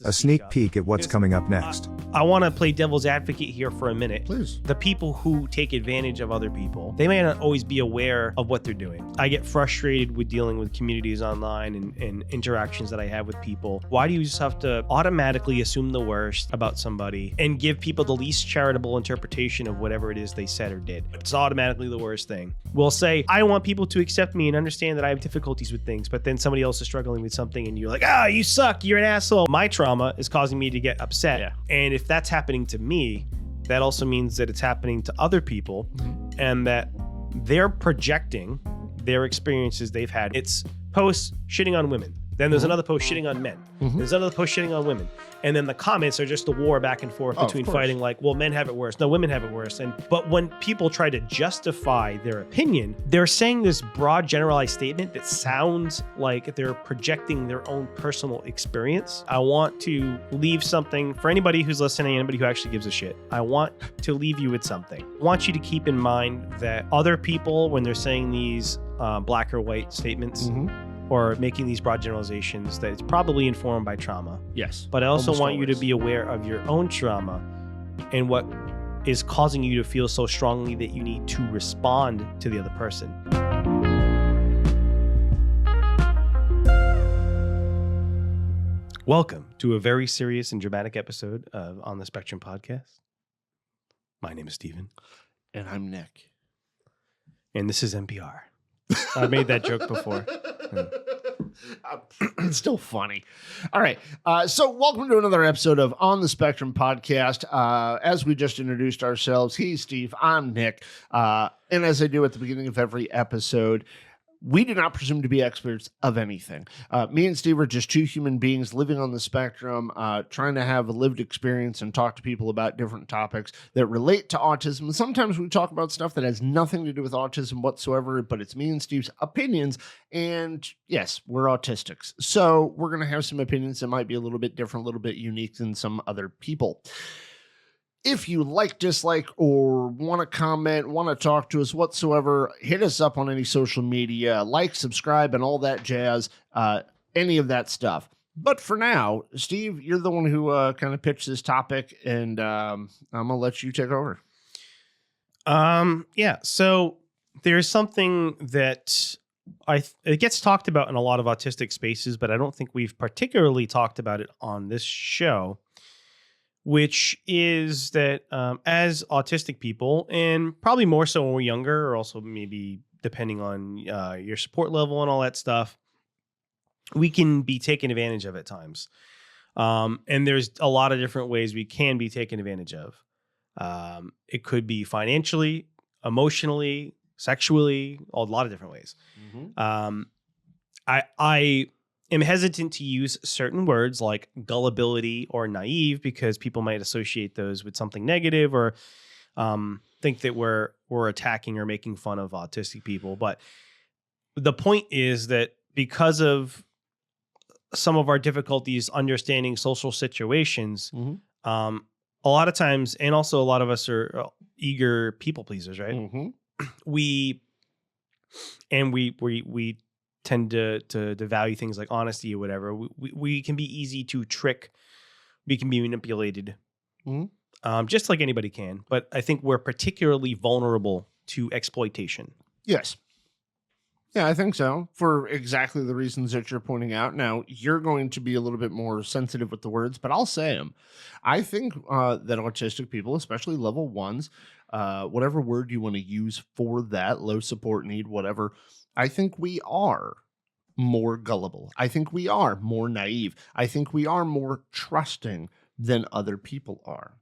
A sneak peek at what's coming up next. I want to play devil's advocate here for a minute. Please. The people who take advantage of other people, they may not always be aware of what they're doing. I get frustrated with dealing with communities online and interactions that I have with people. Why do you just have to automatically assume the worst about somebody and give people the least charitable interpretation of whatever it is they said or did? It's automatically the worst thing. We'll say, I want people to accept me and understand that I have difficulties with things, but then somebody else is struggling with something and you're like, you suck, you're an asshole. My trauma is causing me to get upset. Yeah. And if that's happening to me, that also means that it's happening to other people and that they're projecting their experiences they've had. It's posts shitting on women. Then there's another post shitting on men. There's another post shitting on women. And then the comments are just a war back and forth between fighting like, well, men have it worse. No, women have it worse. But when people try to justify their opinion, they're saying this broad generalized statement that sounds like they're projecting their own personal experience. I want to leave something for anybody who's listening, anybody who actually gives a shit. I want to leave you with something. I want you to keep in mind that other people, when they're saying these black or white statements, or making these broad generalizations, that it's probably informed by trauma. Yes. But I also want you to be aware of your own trauma and what is causing you to feel so strongly that you need to respond to the other person. Welcome to a very serious and dramatic episode of On the Spectrum podcast. My name is Steven. And I'm Nick. And this is NPR. I made that joke before. It's still funny. All right. So welcome to another episode of On the Spectrum podcast. As we just introduced ourselves, he's Steve, I'm Nick. And as I do at the beginning of every episode, we do not presume to be experts of anything. Me and Steve are just two human beings living on the spectrum, trying to have a lived experience and talk to people about different topics that relate to autism. Sometimes we talk about stuff that has nothing to do with autism whatsoever, but it's me and Steve's opinions. And yes, we're autistics. So we're going to have some opinions that might be a little bit different, a little bit unique than some other people. If you like, dislike, or want to comment, want to talk to us whatsoever, hit us up on any social media, like, subscribe, and all that jazz, any of that stuff. But for now, Steve, you're the one who kind of pitched this topic, and I'm going to let you take over. Yeah, so there's something that it gets talked about in a lot of autistic spaces, but I don't think we've particularly talked about it on this show, which is that as autistic people, and probably more so when we're younger, or also maybe depending on your support level and all that stuff, we can be taken advantage of at times. And there's a lot of different ways we can be taken advantage of. It could be financially, emotionally, sexually, a lot of different ways. I am hesitant to use certain words like gullibility or naive because people might associate those with something negative or think that we're attacking or making fun of autistic people. But the point is that because of some of our difficulties understanding social situations, a lot of times, and also a lot of us are eager people pleasers, right? We tend to value things like honesty or whatever. We can be easy to trick. We can be manipulated, just like anybody can. But I think we're particularly vulnerable to exploitation. Yes. Yeah, I think so, for exactly the reasons that you're pointing out. Now, you're going to be a little bit more sensitive with the words, but I'll say them. I think that autistic people, especially level ones, whatever word you want to use for that, low support need, whatever, I think we are more gullible. I think we are more naive. I think we are more trusting than other people are.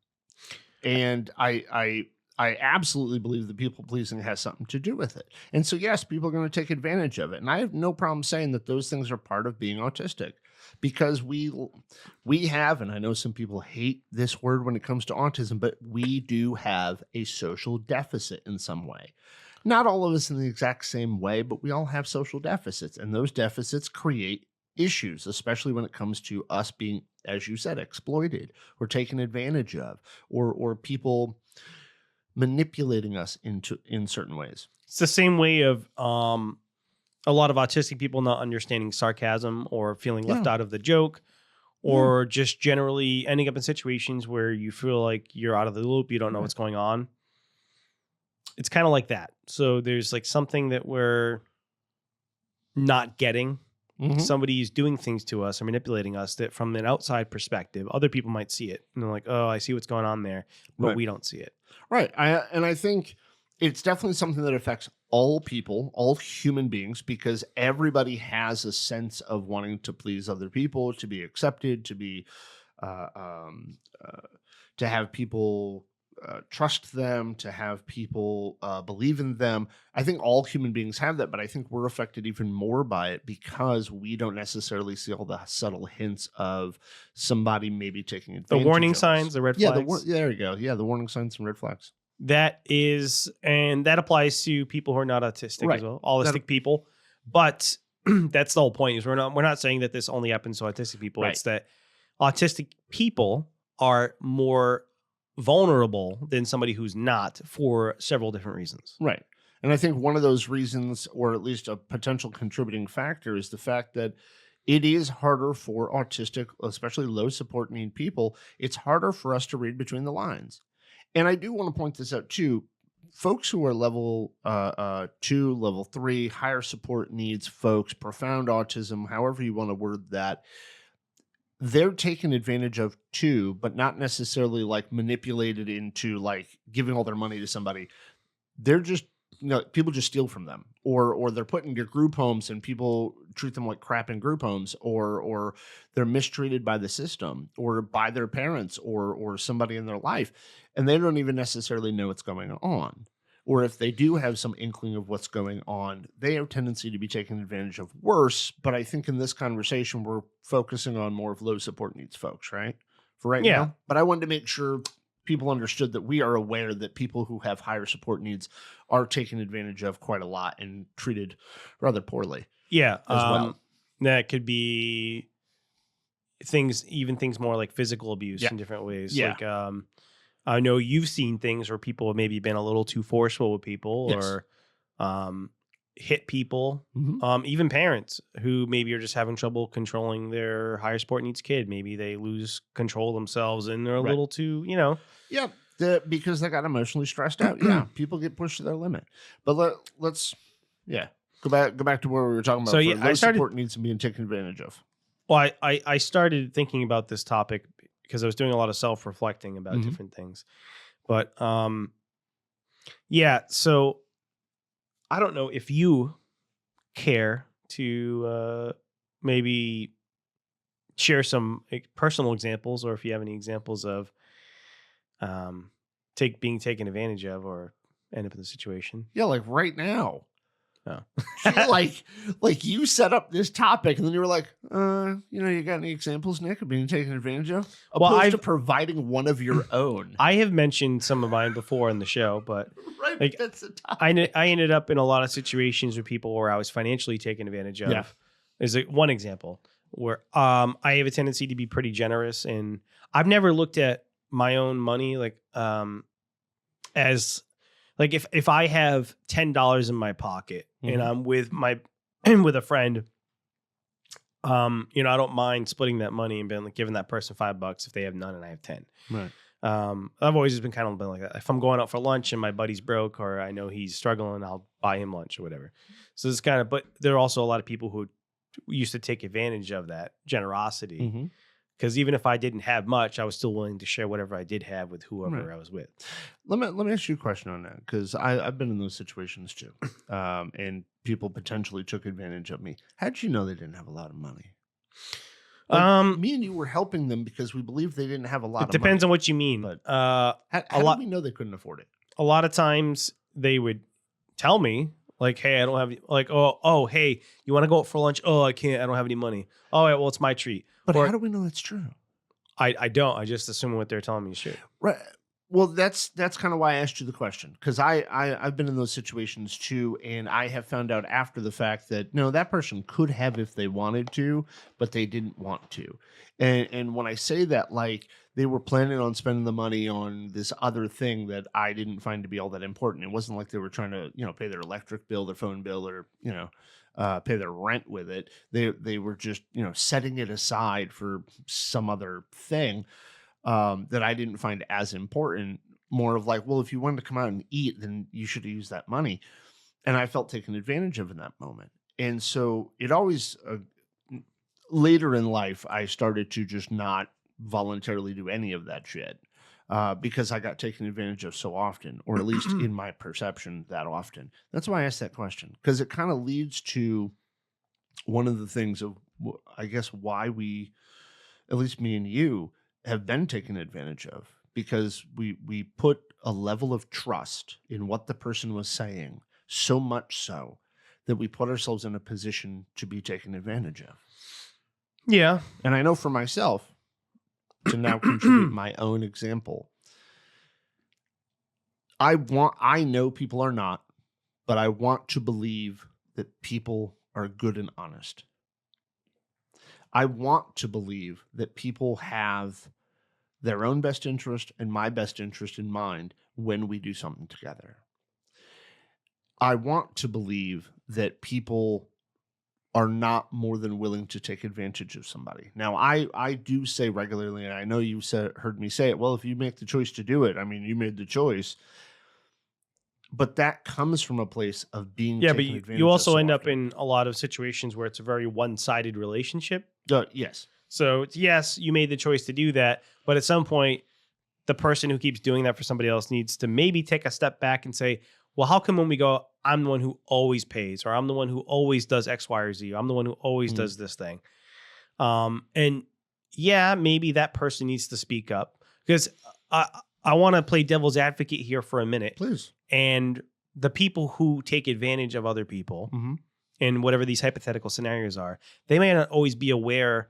And I absolutely believe that people pleasing has something to do with it. And so, yes, people are going to take advantage of it. And I have no problem saying that those things are part of being autistic, because we have, and I know some people hate this word when it comes to autism, but we do have a social deficit in some way. Not all of us in the exact same way, but we all have social deficits, and those deficits create issues, especially when it comes to us being, as you said, exploited or taken advantage of, or people manipulating us in certain ways. It's the same way of a lot of autistic people not understanding sarcasm or feeling left out of the joke, or just generally ending up in situations where you feel like you're out of the loop, you don't know what's going on. It's kind of like that. So there's like something that we're not getting. Somebody is doing things to us or manipulating us that from an outside perspective, other people might see it. And they're like, oh, I see what's going on there, but we don't see it. Right. I think it's definitely something that affects all people, all human beings, because everybody has a sense of wanting to please other people, to be accepted, to be, to have people trust them, to have people believe in them. I think all human beings have that, but I think we're affected even more by it because we don't necessarily see all the subtle hints of somebody maybe taking advantage. The warning of us. signs, the red flags. There you go. Yeah, the warning signs and red flags. That is, and that applies to people who are not autistic as well, autistic people. But that's the whole point. Is we're not saying that this only happens to autistic people. Right. It's that autistic people are more vulnerable than somebody who's not for several different reasons. Right. And I think one of those reasons, or at least a potential contributing factor, is the fact that it is harder for autistic, especially low support need people. It's harder for us to read between the lines. And I do want to point this out too. Folks who are level 2, level 3, higher support needs folks, profound autism, however you want to word that, they're taken advantage of too, but not necessarily like manipulated into like giving all their money to somebody. They're just, people just steal from them, or they're put in your group homes and people treat them like crap in group homes, or they're mistreated by the system or by their parents or somebody in their life. And they don't even necessarily know what's going on. Or if they do have some inkling of what's going on, they have a tendency to be taken advantage of worse. But I think in this conversation, we're focusing on more of low support needs folks, right? For right now. But I wanted to make sure people understood that we are aware that people who have higher support needs are taken advantage of quite a lot and treated rather poorly. Yeah. As well. That could be things more like physical abuse in different ways. Yeah. Like, I know you've seen things where people have maybe been a little too forceful with people or hit people, even parents who maybe are just having trouble controlling their higher support needs kid. Maybe they lose control themselves and they're a little too, Yeah, because they got emotionally stressed out. People get pushed to their limit. But let's go back to where we were talking about. So low support needs being taken advantage of. Well, I started thinking about this topic because I was doing a lot of self-reflecting about different things. But so I don't know if you care to maybe share some personal examples, or if you have any examples of being taken advantage of or end up in the situation. Yeah, like right now. Oh. like you set up this topic and then you were like, you got any examples, Nick, of being taken advantage of? Opposed to providing one of your own. I have mentioned some of mine before in the show, but right, that's the topic. I ended up in a lot of situations with people where I was financially taken advantage of. Yeah. Is one example where I have a tendency to be pretty generous, and I've never looked at my own money as like if I have $10 in my pocket and I'm with with a friend, I don't mind splitting that money and being like giving that person $5 if they have none and I have 10. Right. I've always just been kind of like that. If I'm going out for lunch and my buddy's broke or I know he's struggling, I'll buy him lunch or whatever. So it's but there are also a lot of people who used to take advantage of that generosity. Because even if I didn't have much, I was still willing to share whatever I did have with whoever I was with. Let me ask you a question on that, because I've been in those situations too, and people potentially took advantage of me. How'd you know they didn't have a lot of money? Me and you were helping them because we believed they didn't have a lot of money. It depends on what you mean. But how did we know they couldn't afford it? A lot of times they would tell me, like, hey, I don't have, like, oh, hey, you want to go out for lunch? Oh, I can't. I don't have any money. Oh, yeah, well, it's my treat. But how do we know that's true? I don't. I just assume what they're telling me is true. Right. Well, that's kind of why I asked you the question, because I've been in those situations too, and I have found out after the fact that no, that person could have if they wanted to, but they didn't want to. And when I say that, like they were planning on spending the money on this other thing that I didn't find to be all that important. It wasn't like they were trying to pay their electric bill, their phone bill, or pay their rent with it. They were just, setting it aside for some other thing that I didn't find as important. More of like, well, if you wanted to come out and eat, then you should have used that money. And I felt taken advantage of in that moment. And so it always, later in life, I started to just not voluntarily do any of that shit because I got taken advantage of so often, or at least in my perception that often. That's why I asked that question, because it kind of leads to one of the things of, I guess, why we, at least me and you, have been taken advantage of, because we put a level of trust in what the person was saying, so much so that we put ourselves in a position to be taken advantage of. Yeah. And I know for myself, to now contribute my own example, I know people are not, but I want to believe that people are good and honest. I want to believe that people have their own best interest and my best interest in mind when we do something together. I want to believe that people are not more than willing to take advantage of somebody. Now, I do say regularly, and I know you heard me say it, well, if you make the choice to do it, I mean, you made the choice. But that comes from a place of being Yeah, but taken advantage of. you also so end up often. in a lot of situations where it's a very one-sided relationship. Yes. So yes, you made the choice to do that, but at some point, the person who keeps doing that for somebody else needs to maybe take a step back and say, well, how come when we go, I'm the one who always pays, or I'm the one who always does X, Y, or Z, or I'm the one who always does this thing. And yeah, maybe that person needs to speak up, because I want to play devil's advocate here for a minute. Please. And the people who take advantage of other people in whatever these hypothetical scenarios are, they may not always be aware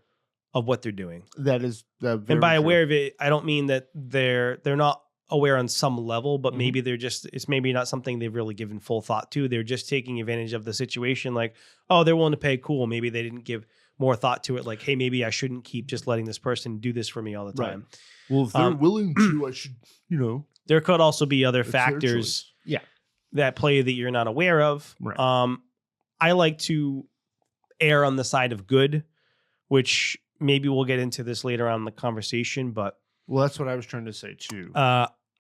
of what they're doing. That is very and by true. aware of it, I don't mean that they're not aware on some level, but maybe it's maybe not something they've really given full thought to. They're just taking advantage of the situation. Like, oh, they're willing to pay. Cool. Maybe they didn't give more thought to it. Like, hey, maybe I shouldn't keep just letting this person do this for me all the time. Right. Well, if they're willing to, I should, There could also be other it's their factors choice. that play that you're not aware of. Right. I like to err on the side of good, which maybe we'll get into this later on in the conversation, but Well, that's what I was trying to say too.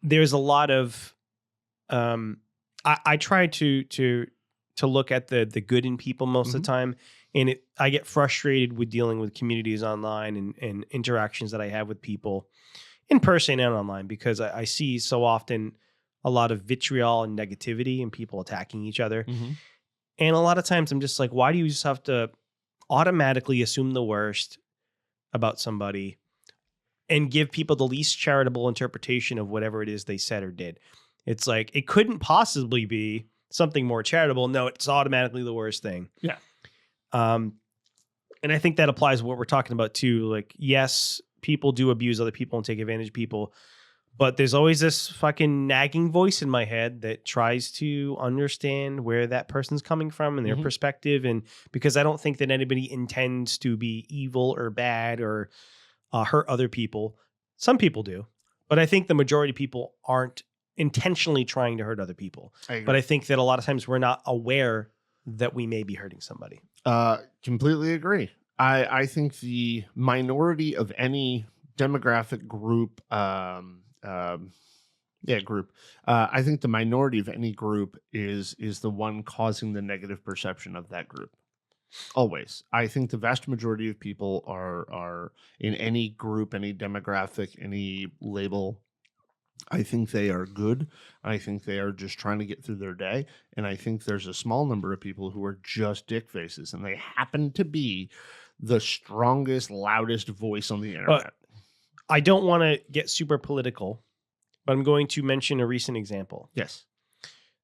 There's a lot of I try to look at the good in people most of the time, and I get frustrated with dealing with communities online and interactions that I have with people in person and online, because I see so often a lot of vitriol and negativity and people attacking each other. And a lot of times I'm just like, why do you just have to automatically assume the worst about somebody and give people the least charitable interpretation of whatever it is they said or did? It's like, it couldn't possibly be something more charitable. No, it's automatically the worst thing. Yeah. And I think that applies to what we're talking about too. Like, yes, people do abuse other people and take advantage of people, but there's always this fucking nagging voice in my head that tries to understand where that person's coming from and their perspective. And because I don't think that anybody intends to be evil or bad or hurt other people. Some people do, but I think the majority of people aren't intentionally trying to hurt other people. But I think that a lot of times we're not aware that we may be hurting somebody. Completely agree. I think the minority of any demographic group, I think the minority of any group is the one causing the negative perception of that group. Always. I think the vast majority of people are in any group, any demographic, any label, I think they are good. I think they are just trying to get through their day. And I think there's a small number of people who are just dick faces, and they happen to be the strongest, loudest voice on the internet. I don't want to get super political, but I'm going to mention a recent example. Yes.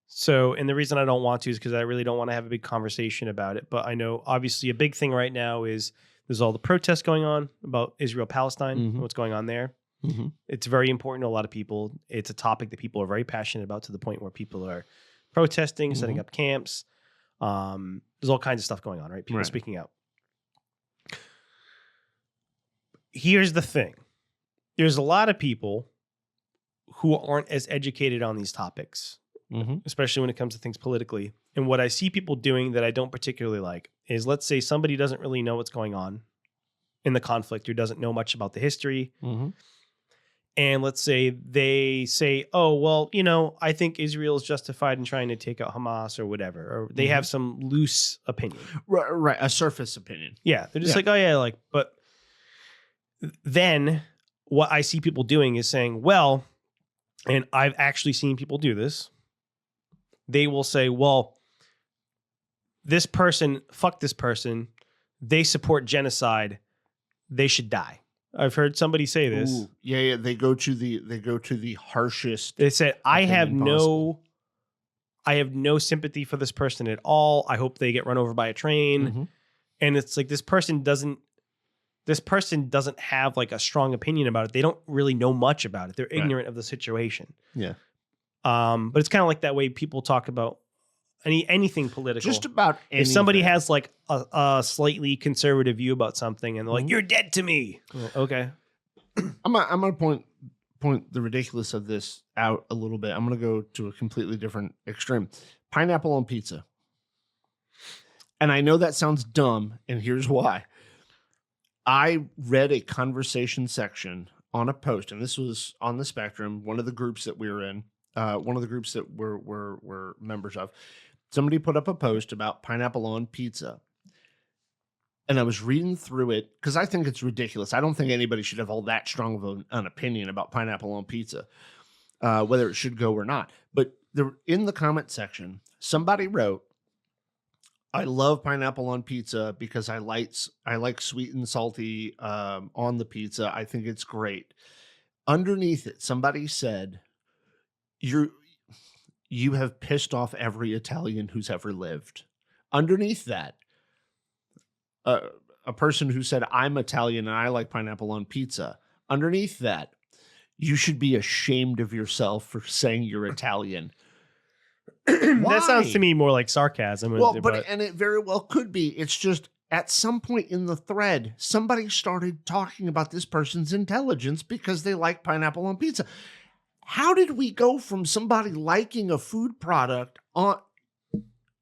So, and the reason I don't want to is because I really don't want to have a big conversation about it. But I know obviously a big thing right now is there's all the protests going on about Israel-Palestine, and what's going on there. It's very important to a lot of people. It's a topic that people are very passionate about, to the point where people are protesting, setting up camps. There's all kinds of stuff going on, right? People speaking out. Here's the thing. There's a lot of people who aren't as educated on these topics especially when it comes to things politically. And what I see people doing that I don't particularly like is, let's say somebody doesn't really know what's going on in the conflict or doesn't know much about the history. And let's say they say, oh, well, I think Israel is justified in trying to take out Hamas or whatever. Or they have some loose opinion. Right. A surface opinion. Yeah. They're just like, oh, yeah, but then what I see people doing is saying, well, and I've actually seen people do this. They will say, well, this person, fuck this person. They support genocide. They should die. I've heard somebody say this. Ooh, yeah. They go to the harshest. They said, I have no sympathy for this person at all. I hope they get run over by a train. And it's like, this person doesn't have like a strong opinion about it. They don't really know much about it. They're ignorant of the situation. Yeah. But it's kind of like that way people talk about anything political. Just about anything. If somebody has like a slightly conservative view about something and they're like, you're dead to me. Well, okay. I'm gonna point the ridiculous of this out a little bit. I'm gonna go to a completely different extreme. Pineapple on pizza. And I know that sounds dumb, and here's why. I read a conversation section on a post, and this was on the Spectrum, one of the groups that we were in, one of the groups that we're members of. Somebody put up a post about pineapple on pizza. And I was reading through it because I think it's ridiculous. I don't think anybody should have all that strong of an opinion about pineapple on pizza, whether it should go or not. But in the comment section, somebody wrote, I love pineapple on pizza because I like sweet and salty on the pizza. I think it's great. Underneath it, somebody said, you have pissed off every Italian who's ever lived. Underneath that, a person who said, I'm Italian and I like pineapple on pizza. Underneath that, you should be ashamed of yourself for saying you're Italian. That sounds to me more like sarcasm. Well, and it very well could be. It's just at some point in the thread, somebody started talking about this person's intelligence because they like pineapple on pizza. How did we go from somebody liking a food product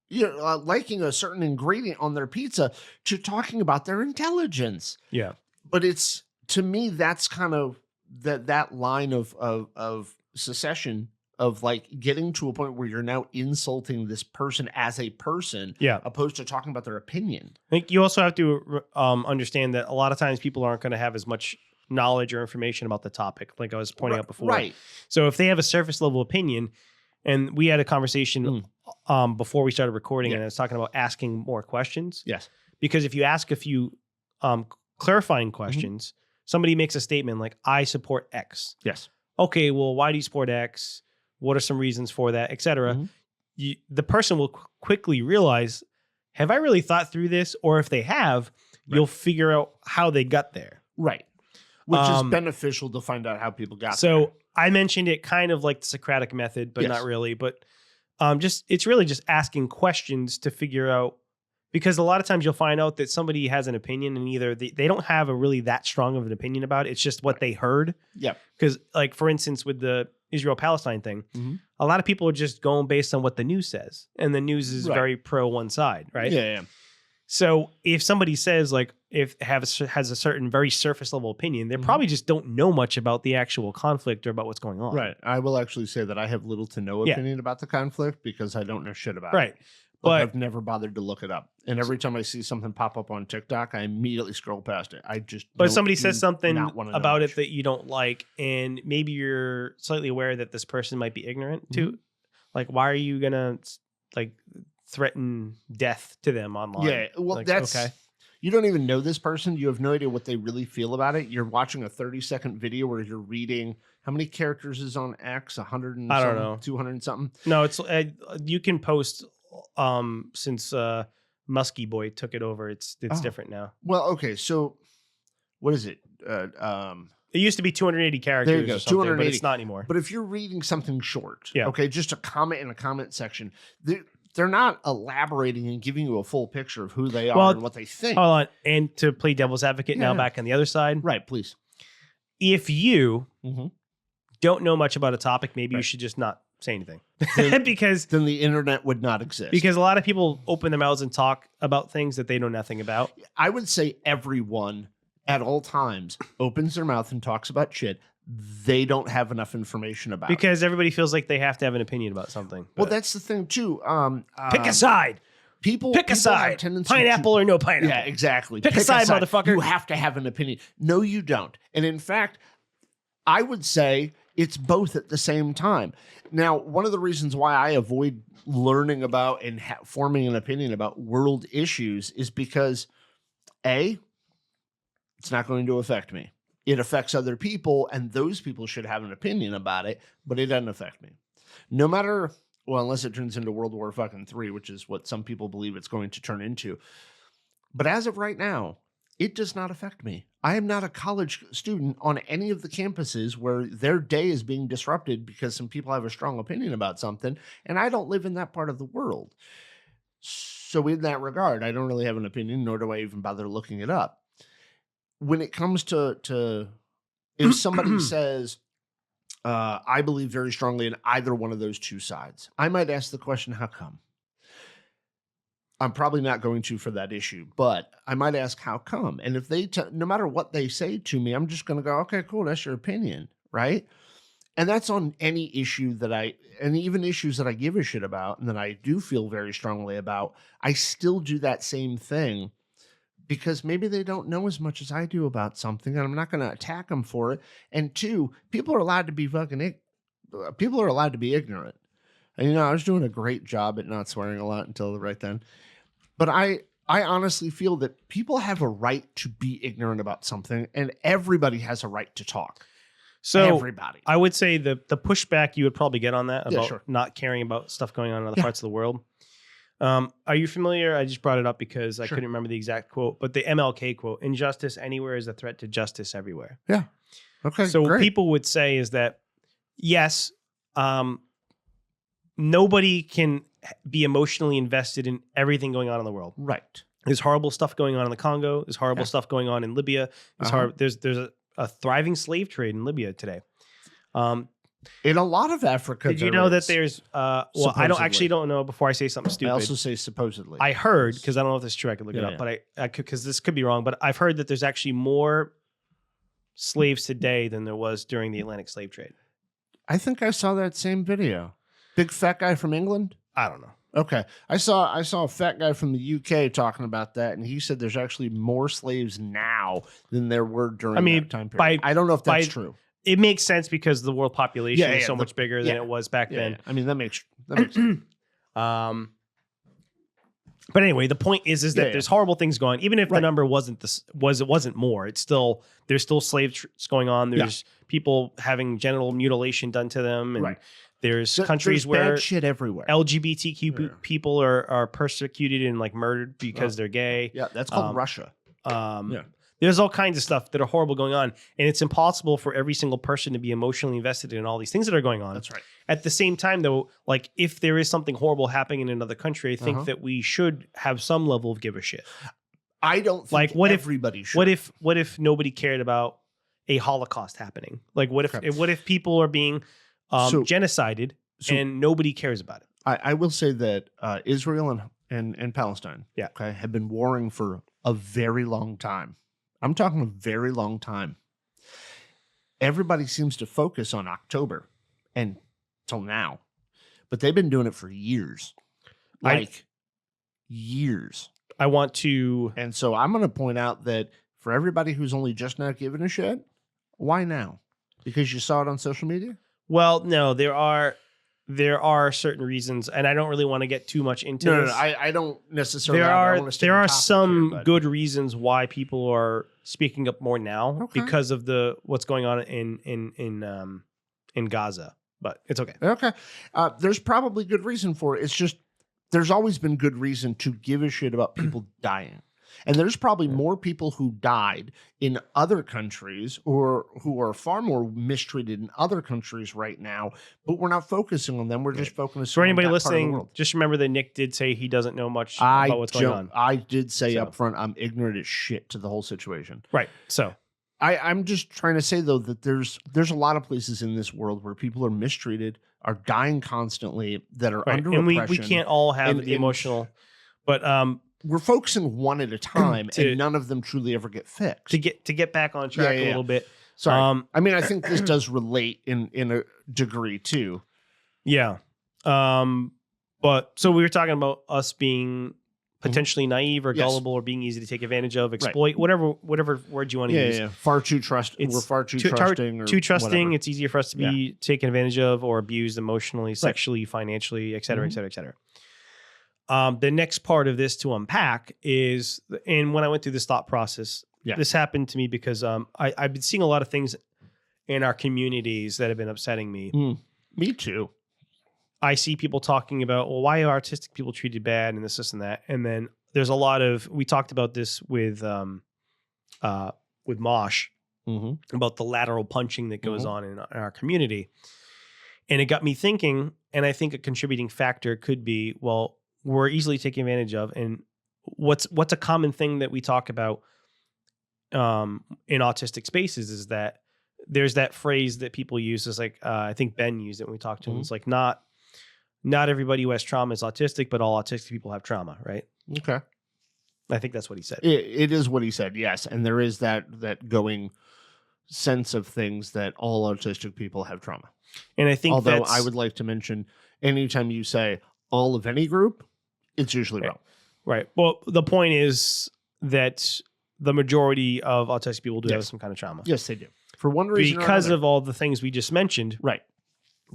liking a certain ingredient on their pizza to talking about their intelligence? Yeah. But it's, to me, that's kind of that line of secession, of like getting to a point where you're now insulting this person as a person, opposed to talking about their opinion. I think you also have to understand that a lot of times people aren't going to have as much knowledge or information about the topic, like I was pointing out before. Right. So if they have a surface level opinion, and we had a conversation before we started recording, and I was talking about asking more questions. Yes. Because if you ask a few clarifying questions, somebody makes a statement like, I support X. Yes. Okay, well, why do you support X? What are some reasons for that, et cetera? The person will quickly realize, have I really thought through this? Or if they have, you'll figure out how they got there. Right. Which is beneficial to find out how people got there. So I mentioned it kind of like the Socratic method, but not really. But it's really just asking questions to figure out, because a lot of times you'll find out that somebody has an opinion and either they don't have a really that strong of an opinion about it. It's just what they heard. Yeah. Because like, for instance, with the Israel-Palestine thing, a lot of people are just going based on what the news says. And the news is very pro one side, right? Yeah. So if somebody says like, has a certain very surface level opinion, they probably just don't know much about the actual conflict or about what's going on. Right. I will actually say that I have little to no opinion about the conflict because I don't know shit about it. Right. But I've never bothered to look it up. And every time I see something pop up on TikTok, I immediately scroll past it. But if somebody says something about it that you don't like, and maybe you're slightly aware that this person might be ignorant to, like, why are you gonna like threaten death to them online? Yeah, well, like, that's okay. You don't even know this person. You have no idea what they really feel about it. You're watching a 30-second video where you're reading, how many characters is on X? 100 and I don't know. 200 and something? No, it's you can post since Muskie Boy took it over. It's different now. Well, okay, so what is it? It used to be 280 characters. There you go, or something, 280. but it's not anymore. But if you're reading something short, okay, just a comment in a comment section, they're not elaborating and giving you a full picture of who they are and what they think. Hold on. And to play devil's advocate now back on the other side. Right, please. If you don't know much about a topic, maybe you should just not say anything because then the internet would not exist. Because a lot of people open their mouths and talk about things that they know nothing about. I would say everyone at all times opens their mouth and talks about shit they don't have enough information about. Because everybody feels like they have to have an opinion about something. Well, that's the thing too. Pick a side. People pick a side. Pineapple or no pineapple. Yeah, exactly. Pick a side, motherfucker. You have to have an opinion. No, you don't. And in fact, I would say it's both at the same time. Now, one of the reasons why I avoid learning about and forming an opinion about world issues is because, A, it's not going to affect me. It affects other people, and those people should have an opinion about it, but it doesn't affect me. No matter, well, unless it turns into World War III, which is what some people believe it's going to turn into. But as of right now, it does not affect me. I am not a college student on any of the campuses where their day is being disrupted because some people have a strong opinion about something, and I don't live in that part of the world. So in that regard, I don't really have an opinion, nor do I even bother looking it up. When it comes to if somebody says, I believe very strongly in either one of those two sides, I might ask the question, how come? I'm probably not going to for that issue, but I might ask, how come? And if they, no matter what they say to me, I'm just going to go, okay, cool, that's your opinion, right? And that's on any issue and even issues that I give a shit about and that I do feel very strongly about, I still do that same thing. Because maybe they don't know as much as I do about something, and I'm not going to attack them for it. And two, people are allowed to be ignorant. And, I was doing a great job at not swearing a lot until right then. But I honestly feel that people have a right to be ignorant about something, and everybody has a right to talk. So everybody. I would say the pushback you would probably get on that about sure. not caring about stuff going on in other parts of the world. Are you familiar? I just brought it up because I couldn't remember the exact quote, but the MLK quote, injustice anywhere is a threat to justice everywhere. Yeah. Okay. So great. what people would say is that, yes, nobody can be emotionally invested in everything going on in the world. Right. There's horrible stuff going on in the Congo. There's horrible stuff going on in Libya. There's a thriving slave trade in Libya today. In a lot of Africa, did you know that there's? Well, I don't know. Before I say something stupid, I also say supposedly. I heard, because I don't know if this is true. I could look it up, but I could, because this could be wrong. But I've heard that there's actually more slaves today than there was during the Atlantic slave trade. I think I saw that same video. Big fat guy from England. I don't know. Okay, I saw a fat guy from the UK talking about that, and he said there's actually more slaves now than there were during that time period. I don't know if that's true. It makes sense because the world population is so much bigger than it was back then. Yeah. I mean, that makes sense. But anyway, the point is that there's horrible things going on. Even if the number wasn't more, there's still slaves going on. There's people having genital mutilation done to them, and there's countries where bad shit everywhere. LGBTQ people are persecuted and like murdered because they're gay. Yeah, that's called Russia. There's all kinds of stuff that are horrible going on, and it's impossible for every single person to be emotionally invested in all these things that are going on. That's right. At the same time, though, like if there is something horrible happening in another country, I think that we should have some level of give a shit. I don't think everybody should. What if nobody cared about a Holocaust happening? Like what if people are being genocided and nobody cares about it? I will say that Israel and Palestine have been warring for a very long time. I'm talking a very long time. Everybody seems to focus on October and till now, but they've been doing it for years, years. I want to, and so I'm going to point out that for everybody who's only just now giving a shit, why now? Because you saw it on social media? Well, no, there are certain reasons, and I don't really want to get too much into this. No, I don't necessarily. There are some good reasons why people are speaking up more now because of what's going on in Gaza. But it's okay. Okay, there's probably good reason for it. It's just there's always been good reason to give a shit about people dying. And there's probably more people who died in other countries or who are far more mistreated in other countries right now, but we're not focusing on them. We're just focusing for anybody listening, just remember that Nick did say he doesn't know much about what's going on. I did say up front, I'm ignorant as shit to the whole situation. Right. So I'm just trying to say though that there's a lot of places in this world where people are mistreated, are dying constantly, that are Right. under And we oppression. can't all have and- the and- emotional, but We're focusing one at a time, To- and none of them truly ever get fixed. to get back on track Yeah, a little bit. Sorry, I mean, I think this does relate in a degree too. Yeah. But so we were talking about us being potentially naive or Yes. gullible or being easy to take advantage of, exploit, whatever word you want to use. Yeah. Far too we're far too trusting. Or too trusting. whatever. It's easier for us to be taken advantage of or abused emotionally, sexually, financially, et cetera, et cetera, et cetera. The next part of this to unpack is, and when I went through this thought process, this happened to me because I've been seeing a lot of things in our communities that have been upsetting me. Me too. I see people talking about, well, why are autistic people treated bad and this and that? And then there's a lot of, we talked about this with Mosh about the lateral punching that goes on in our community. And it got me thinking, and I think a contributing factor could be, well, we're easily taken advantage of. And what's a common thing that we talk about in autistic spaces is that there's that phrase that people use. Is like, I think Ben used it when we talked to him. It's like, not everybody who has trauma is autistic, but all autistic people have trauma, right? Okay. I think that's what he said. It is what he said, yes. And there is that going sense of things that all autistic people have trauma. And I think although I would like to mention, anytime you say all of any group, it's usually wrong. Right. Well, the point is that the majority of autistic people do have some kind of trauma. Yes, they do. For one reason because of all the things we just mentioned. Right.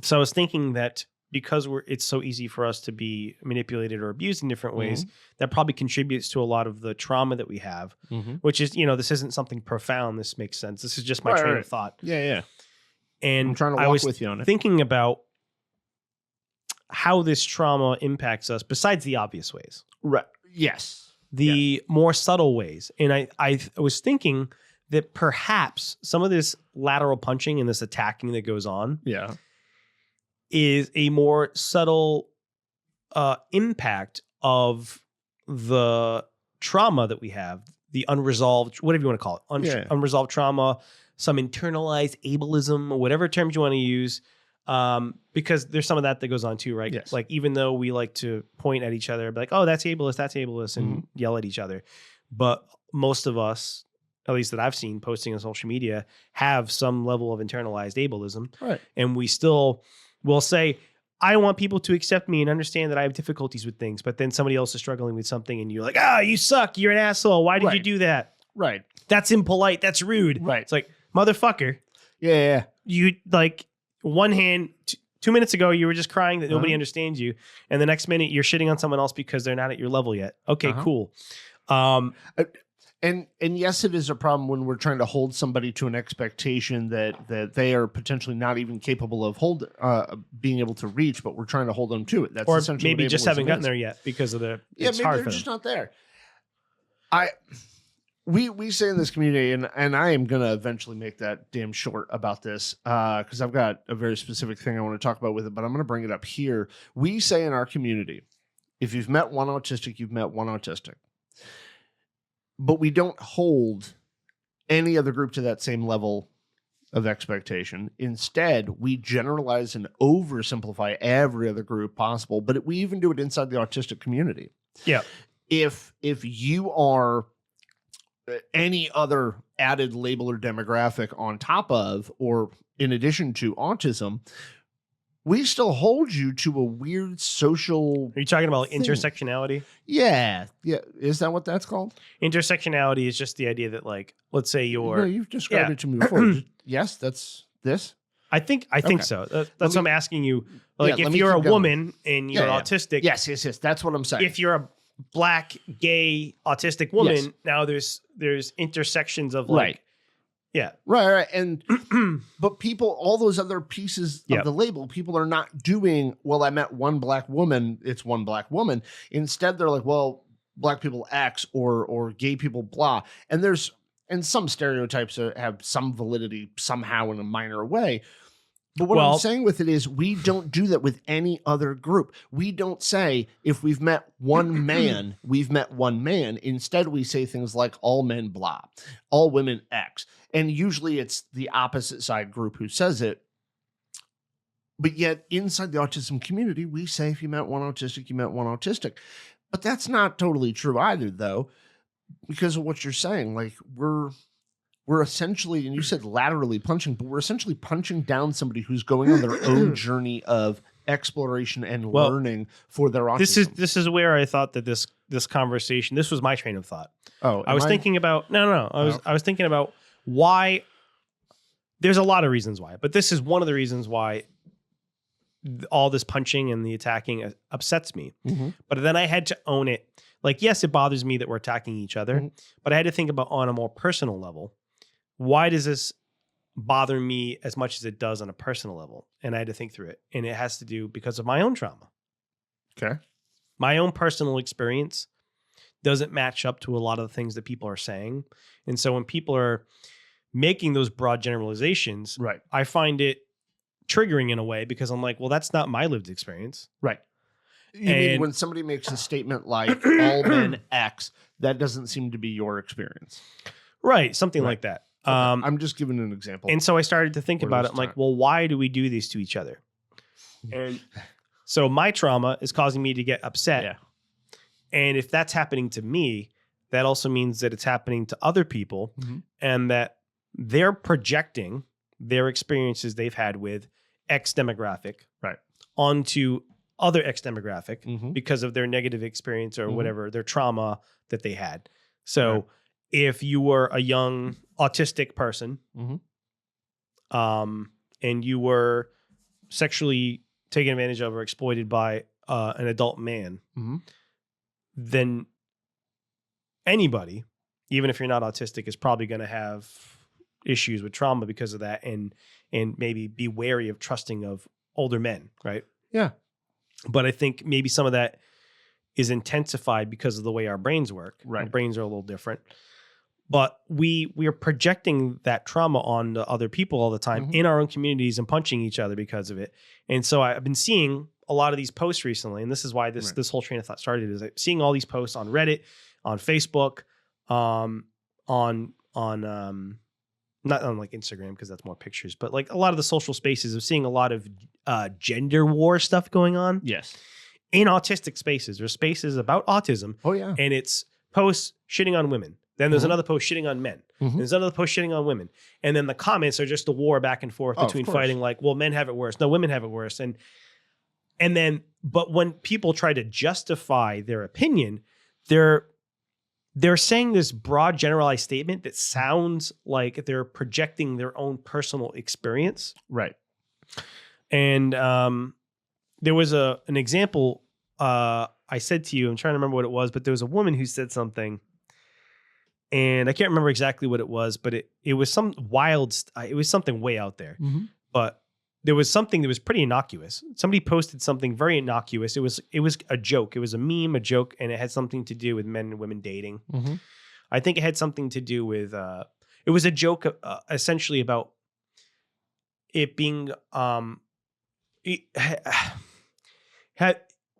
So I was thinking that because it's so easy for us to be manipulated or abused in different ways, that probably contributes to a lot of the trauma that we have, which is, this isn't something profound. This makes sense. This is just my train of thought. Yeah. And I'm trying to walk with you on it. Thinking about how this trauma impacts us besides the obvious ways. Right. Yes. The more subtle ways. And I was thinking that perhaps some of this lateral punching and this attacking that goes on is a more subtle impact of the trauma that we have, the unresolved, whatever you want to call it, unresolved trauma, some internalized ableism, or whatever terms you want to use, because there's some of that goes on too, right? Yes. Like, even though we like to point at each other, be like, oh, that's ableist, and yell at each other. But most of us, at least that I've seen posting on social media, have some level of internalized ableism. Right. And we still will say, I want people to accept me and understand that I have difficulties with things. But then somebody else is struggling with something and you're like, you suck. You're an asshole. Why did you do that? Right. That's impolite. That's rude. Right. It's like, motherfucker. Yeah. You, like, one hand, 2 minutes ago, you were just crying that nobody understands you. And the next minute, you're shitting on someone else because they're not at your level yet. Okay, cool. And yes, it is a problem when we're trying to hold somebody to an expectation that they are potentially not even capable of being able to reach, but we're trying to hold them to it. That's or essentially maybe what just ableism haven't gotten is. there yet because of the maybe they're just not there. We say in this community, and I am gonna eventually make that damn short about this because I've got a very specific thing I want to talk about with it, but I'm gonna bring it up here. We say in our community, if you've met one autistic, you've met one autistic. But we don't hold any other group to that same level of expectation. Instead, we generalize and oversimplify every other group possible, but we even do it inside the autistic community. Yeah. If you are any other added label or demographic on top of or in addition to autism, we still hold you to a weird social... Are you talking about thing. Intersectionality? Yeah. Is that what that's called? Intersectionality is just the idea that, like, let's say you're... No, you've described it to me before. Yes, that's this? I think so. That's what I'm asking you. Like, if let me you're a keep going. woman and you're autistic... Yes. That's what I'm saying. If you're a black, gay, autistic woman, Yes. now there's intersections of, like... Right. Yeah. Right. And but people, all those other pieces of the label, people are not doing, well, I met one black woman, it's one black woman. Instead, they're like, well, black people X or gay people blah. And some stereotypes have some validity somehow in a minor way. But what I'm saying with it is we don't do that with any other group. We don't say if we've met one man, we've met one man. Instead, we say things like all men blah, all women X. And usually it's the opposite side group who says it. But yet inside the autism community, we say if you met one autistic, you met one autistic. But that's not totally true either, though, because of what you're saying. Like we're essentially, and you said laterally punching, but we're essentially punching down somebody who's going on their own journey of exploration and learning for their autism. This is where I thought that this conversation, this was my train of thought. Oh, I was thinking about I was thinking about why. There's a lot of reasons why, but this is one of the reasons why all this punching and the attacking upsets me. Mm-hmm. But then I had to own it. Like, yes, it bothers me that we're attacking each other, Mm-hmm. but I had to think about on a more personal level. Why does this bother me as much as it does on a personal level? And I had to think through it. And it has to do because of my own trauma. Okay. My own personal experience doesn't match up to a lot of the things that people are saying. And so when people are making those broad generalizations, Right. I find it triggering in a way because I'm like, well, that's not my lived experience. Right. You mean when somebody makes a statement like all men X, that doesn't seem to be your experience. Right. Something like that. Okay. I'm just giving an example. And so I started to think about it. I'm like, well, why do we do this to each other? And so my trauma is causing me to get upset. Yeah. And if that's happening to me, that also means that it's happening to other people and that they're projecting their experiences they've had with X demographic onto other X demographic because of their negative experience or whatever, their trauma that they had. So if you were a young autistic person and you were sexually taken advantage of or exploited by an adult man, then anybody, even if you're not autistic, is probably going to have issues with trauma because of that and maybe be wary of trusting of older men, right? Yeah. But I think maybe some of that is intensified because of the way our brains work. Right. Our brains are a little different. But we are projecting that trauma on other people all the time in our own communities and punching each other because of it. And so I've been seeing a lot of these posts recently, and this is why this whole train of thought started, is like seeing all these posts on Reddit, on Facebook, on not on like Instagram because that's more pictures, but like a lot of the social spaces of seeing a lot of gender war stuff going on. Yes. In autistic spaces, there's spaces about autism. Oh yeah. And it's posts shitting on women. Then there's another post shitting on men. There's another post shitting on women. And then the comments are just a war back and forth between fighting like, well, men have it worse. No, women have it worse. And then, but when people try to justify their opinion, they're saying this broad generalized statement that sounds like they're projecting their own personal experience. Right. And there was an example I said to you, I'm trying to remember what it was, but there was a woman who said something and I can't remember exactly what it was, but it was some wild, it was something way out there, but there was something that was pretty innocuous. Somebody posted something very innocuous. It was a joke. It was a meme, a joke, and it had something to do with men and women dating. I think it had something to do with, it was a joke essentially about it being,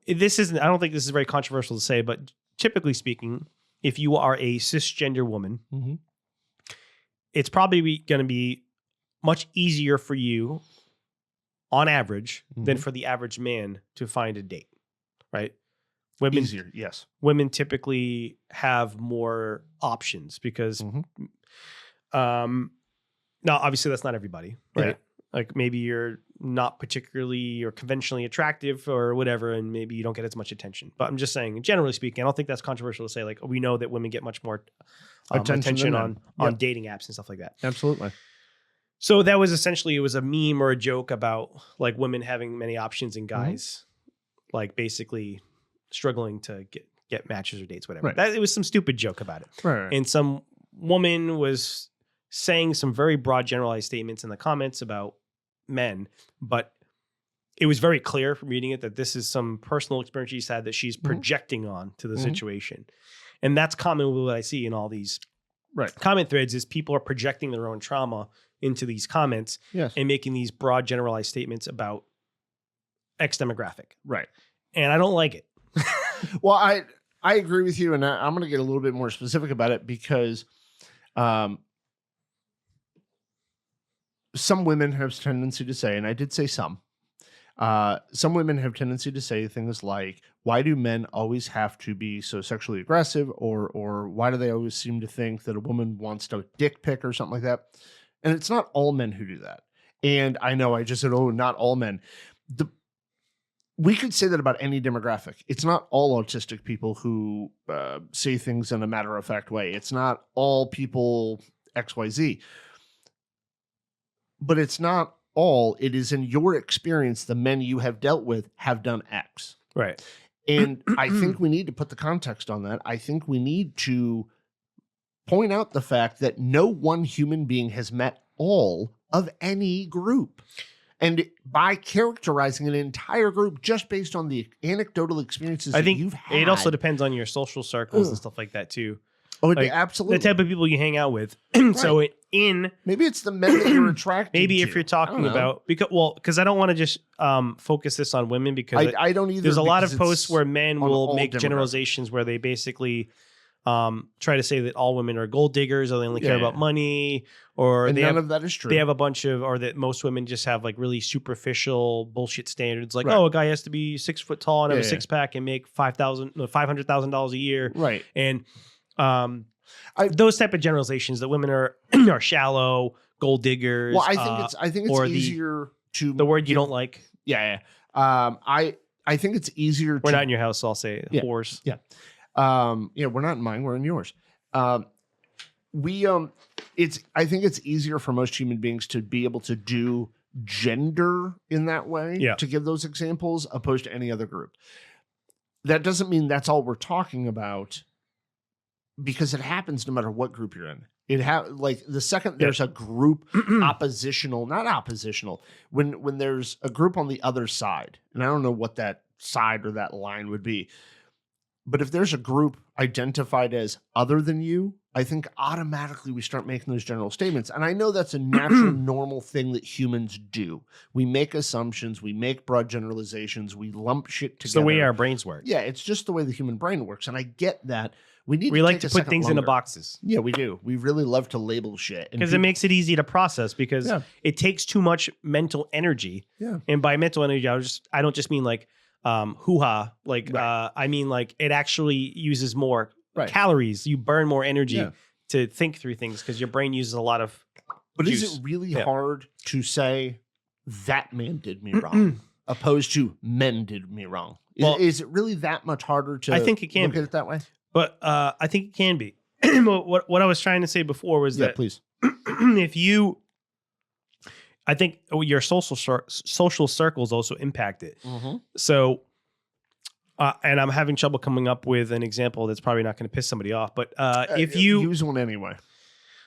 this isn't, I don't think this is very controversial to say, but typically speaking, if you are a cisgender woman, it's probably going to be much easier for you on average than for the average man to find a date, right? Women, easier, yes. Women typically have more options because, now obviously that's not everybody, right? Yeah. Like maybe you're not particularly or conventionally attractive or whatever, and maybe you don't get as much attention. But I'm just saying, generally speaking, I don't think that's controversial to say, like, we know that women get much more attention on dating apps and stuff like that. Absolutely. So that was essentially, it was a meme or a joke about like women having many options and guys like basically struggling to get matches or dates, whatever. Right. It was some stupid joke about it. Right. And some woman was saying some very broad generalized statements in the comments about men, but it was very clear from reading it that this is some personal experience she's had that she's projecting on to the situation. And that's common with what I see in all these Right. comment threads is people are projecting their own trauma into these comments Yes. and making these broad generalized statements about X demographic. Right. And I don't like it. Well, I agree with you, and I'm going to get a little bit more specific about it because some women have tendency to say, and I did say some women have tendency to say things like, why do men always have to be so sexually aggressive, or why do they always seem to think that a woman wants to dick pic or something like that? And it's not all men who do that. And I know I just said, oh, not all men. We could say that about any demographic. It's not all autistic people who say things in a matter-of-fact way. It's not all people XYZ. But it's not all. It is in your experience, the men you have dealt with have done X. Right. And I think we need to put the context on that. I think we need to point out the fact that no one human being has met all of any group. And by characterizing an entire group just based on the anecdotal experiences I think that you've had. it also depends on your social circles and stuff like that too. Oh, Like, absolutely. The type of people you hang out with. So maybe it's the men that you're attracted maybe to. if you're talking about, because I don't want to just focus this on women, because I don't either. There's a lot of because posts it's where men on will all make demographics. generalizations where they basically try to say that all women are gold diggers, or they only care about money, or And they none have of that is true. they have a bunch of, or that most women just have like really superficial bullshit standards, like, Right. oh, a guy has to be 6 foot tall and have a Yeah. six pack and make $500,000 a year, Right. and those type of generalizations that women are are shallow, gold diggers. Well, I think it's or easier to the word you don't like. Yeah. I think it's easier We're to not in your house, so I'll say whores. Yeah. We're not in mine, we're in yours. I think it's easier for most human beings to be able to do gender in that way, to give those examples, opposed to any other group. That doesn't mean that's all we're talking about, because it happens no matter what group you're in. Like the second there's a group not oppositional, when there's a group on the other side, and I don't know what that side or that line would be, but if there's a group identified as other than you, I think automatically we start making those general statements. And I know that's a natural, normal thing that humans do. We make assumptions, we make broad generalizations, we lump shit together. It's the way our brains work. Yeah, it's just the way the human brain works. And I get that. We like to put things into boxes. Yeah, we do. We really love to label shit. Because it makes it easy to process, because it takes too much mental energy. Yeah. And by mental energy, I don't just mean like hoo-ha. Like I mean like it actually uses more calories. You burn more energy to think through things, because your brain uses a lot of juice. Is it really hard to say that man did me wrong opposed to men did me wrong? Is it really that much harder to I think it can look be. at it that way? But I think it can be. what I was trying to say before was that please. I think your social circles also impact it. Mm-hmm. So, and I'm having trouble coming up with an example that's probably not going to piss somebody off. But if you use one anyway,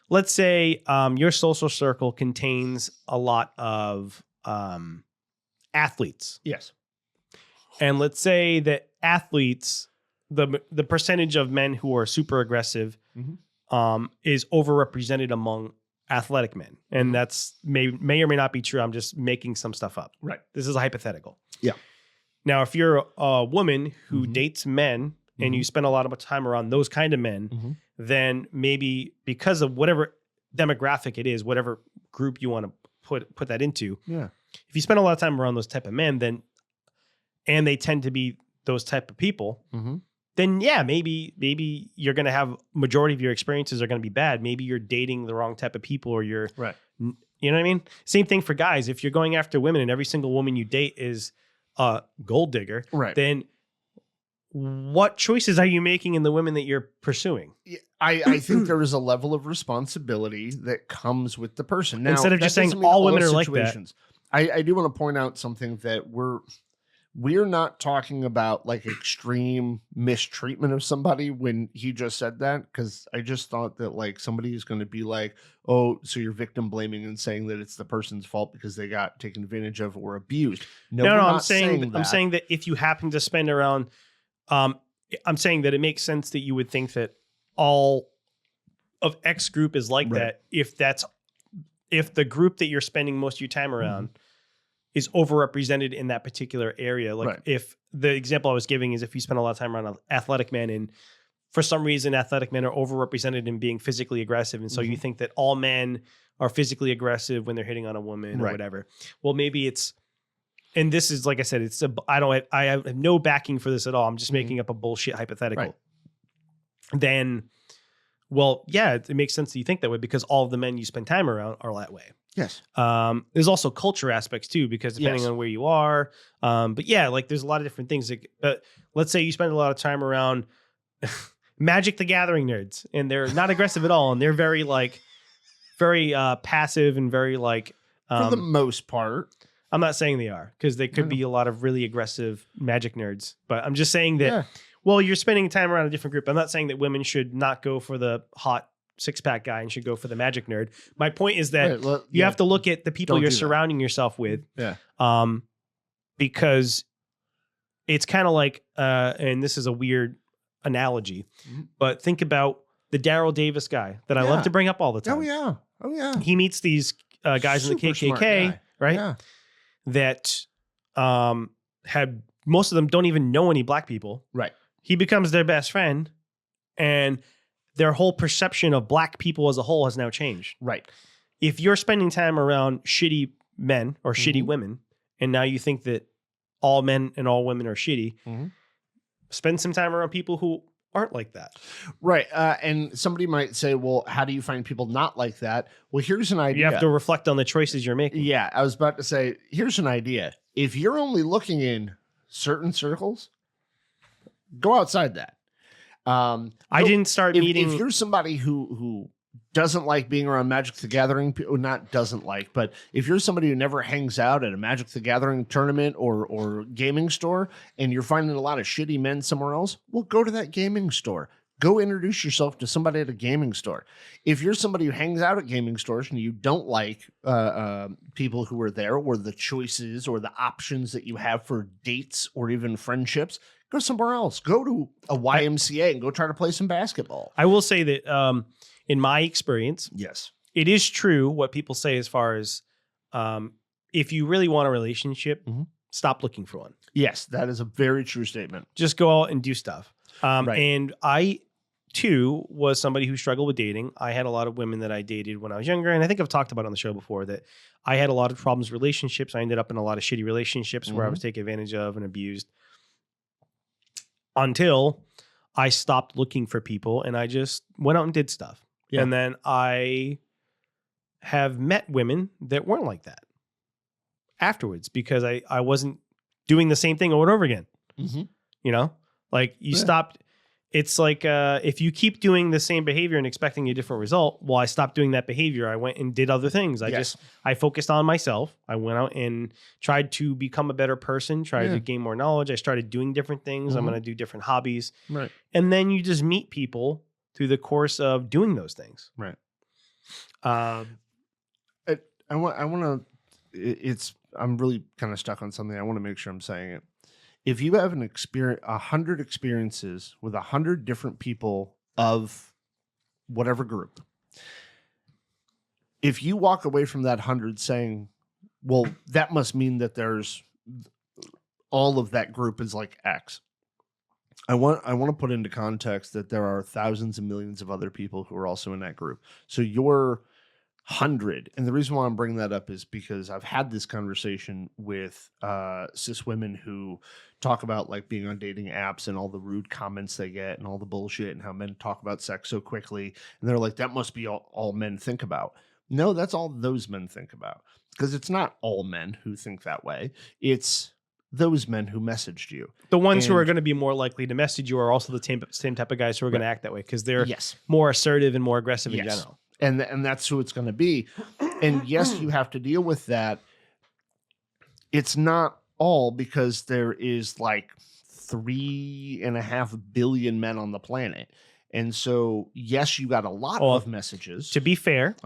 let's say your social circle contains a lot of athletes. Yes. And let's say that athletes, the percentage of men who are super aggressive is overrepresented among athletic men. And that's may or may not be true. I'm just making some stuff up. Right. This is a hypothetical. Yeah. Now, if you're a woman who dates men and you spend a lot of time around those kind of men, then maybe because of whatever demographic it is, whatever group you want to put that into, if you spend a lot of time around those type of men, then, and they tend to be those type of people, then maybe you're going to have majority of your experiences are going to be bad. Maybe you're dating the wrong type of people, or you're, you know what I mean? Same thing for guys. If you're going after women and every single woman you date is a gold digger, then what choices are you making in the women that you're pursuing? I think there is a level of responsibility that comes with the person. Now, instead of just saying all women are like that. I do want to point out something that we're not talking about like extreme mistreatment of somebody when he just said that, because I just thought that like somebody is going to be like, oh, so you're victim blaming and saying that it's the person's fault because they got taken advantage of or abused. No, I'm saying that if you happen to spend around, I'm saying that it makes sense that you would think that all of X group is like that, if the group that you're spending most of your time around is overrepresented in that particular area. Like if the example I was giving is if you spend a lot of time around athletic men and for some reason athletic men are overrepresented in being physically aggressive. And so you think that all men are physically aggressive when they're hitting on a woman or whatever. Well, maybe it's, and this is, like I said, I have no backing for this at all. I'm just making up a bullshit hypothetical. Then, well, yeah, it makes sense that you think that way because all of the men you spend time around are that way. Yes. There's also culture aspects too, because depending on where you are, but yeah, like there's a lot of different things. Let's say you spend a lot of time around Magic the Gathering nerds, and they're not aggressive at all, and they're very passive and very for the most part. I'm not saying they are, because they could be a lot of really aggressive Magic nerds, but I'm just saying that. Well, you're spending time around a different group. I'm not saying that women should not go for the hot six-pack guy and should go for the Magic nerd. My point is that you have to look at the people you're surrounding yourself with. Yeah. Because it's kind of like, and this is a weird analogy, but think about the Daryl Davis guy that I love to bring up all the time. Oh yeah. He meets these guys in the KKK, right? Yeah. That had, most of them don't even know any black people. Right. He becomes their best friend, and their whole perception of black people as a whole has now changed. Right. If you're spending time around shitty men or shitty women, and now you think that all men and all women are shitty, spend some time around people who aren't like that. Right. And somebody might say, well, how do you find people not like that? Well, here's an idea. You have to reflect on the choices you're making. Yeah. I was about to say, here's an idea. If you're only looking in certain circles, go outside that. I didn't start meeting. If you're somebody who doesn't like being around Magic the Gathering, not doesn't like, but if you're somebody who never hangs out at a Magic the Gathering tournament or gaming store, and you're finding a lot of shitty men somewhere else, well, go to that gaming store. Go introduce yourself to somebody at a gaming store. If you're somebody who hangs out at gaming stores and you don't like people who are there, or the choices or the options that you have for dates or even friendships, go somewhere else. Go to a YMCA and go try to play some basketball. I will say that in my experience, yes, it is true what people say as far as if you really want a relationship, stop looking for one. Yes, that is a very true statement. Just go out and do stuff. And I, too, was somebody who struggled with dating. I had a lot of women that I dated when I was younger. And I think I've talked about on the show before that I had a lot of problems with relationships. I ended up in a lot of shitty relationships where I was taken advantage of and abused until I stopped looking for people and I just went out and did stuff. Yeah. And then I have met women that weren't like that afterwards because I wasn't doing the same thing over and over again. You know, like you stopped. It's like if you keep doing the same behavior and expecting a different result, well, I stopped doing that behavior. I went and did other things. I focused on myself. I went out and tried to become a better person, tried to gain more knowledge. I started doing different things. I'm going to do different hobbies. Right. And then you just meet people through the course of doing those things. Right. I want to, I'm really kind of stuck on something. I want to make sure I'm saying it. If you have 100 experiences with 100 different people of whatever group, if you walk away from that 100 saying, well, that must mean that there's all of that group is like X. I want to put into context that there are thousands and millions of other people who are also in that group. So you're 100. And the reason why I'm bringing that up is because I've had this conversation with cis women who talk about like being on dating apps and all the rude comments they get and all the bullshit and how men talk about sex so quickly. And they're like, that must be all men think about. No, that's all those men think about, because it's not all men who think that way. It's those men who messaged you. The ones who are going to be more likely to message you are also the same type of guys who are going to act that way because they're more assertive and more aggressive in general. And that's who it's going to be. And yes, you have to deal with that. It's not all, because there is like 3.5 billion men on the planet. And so, yes, you got a lot of messages. To be fair,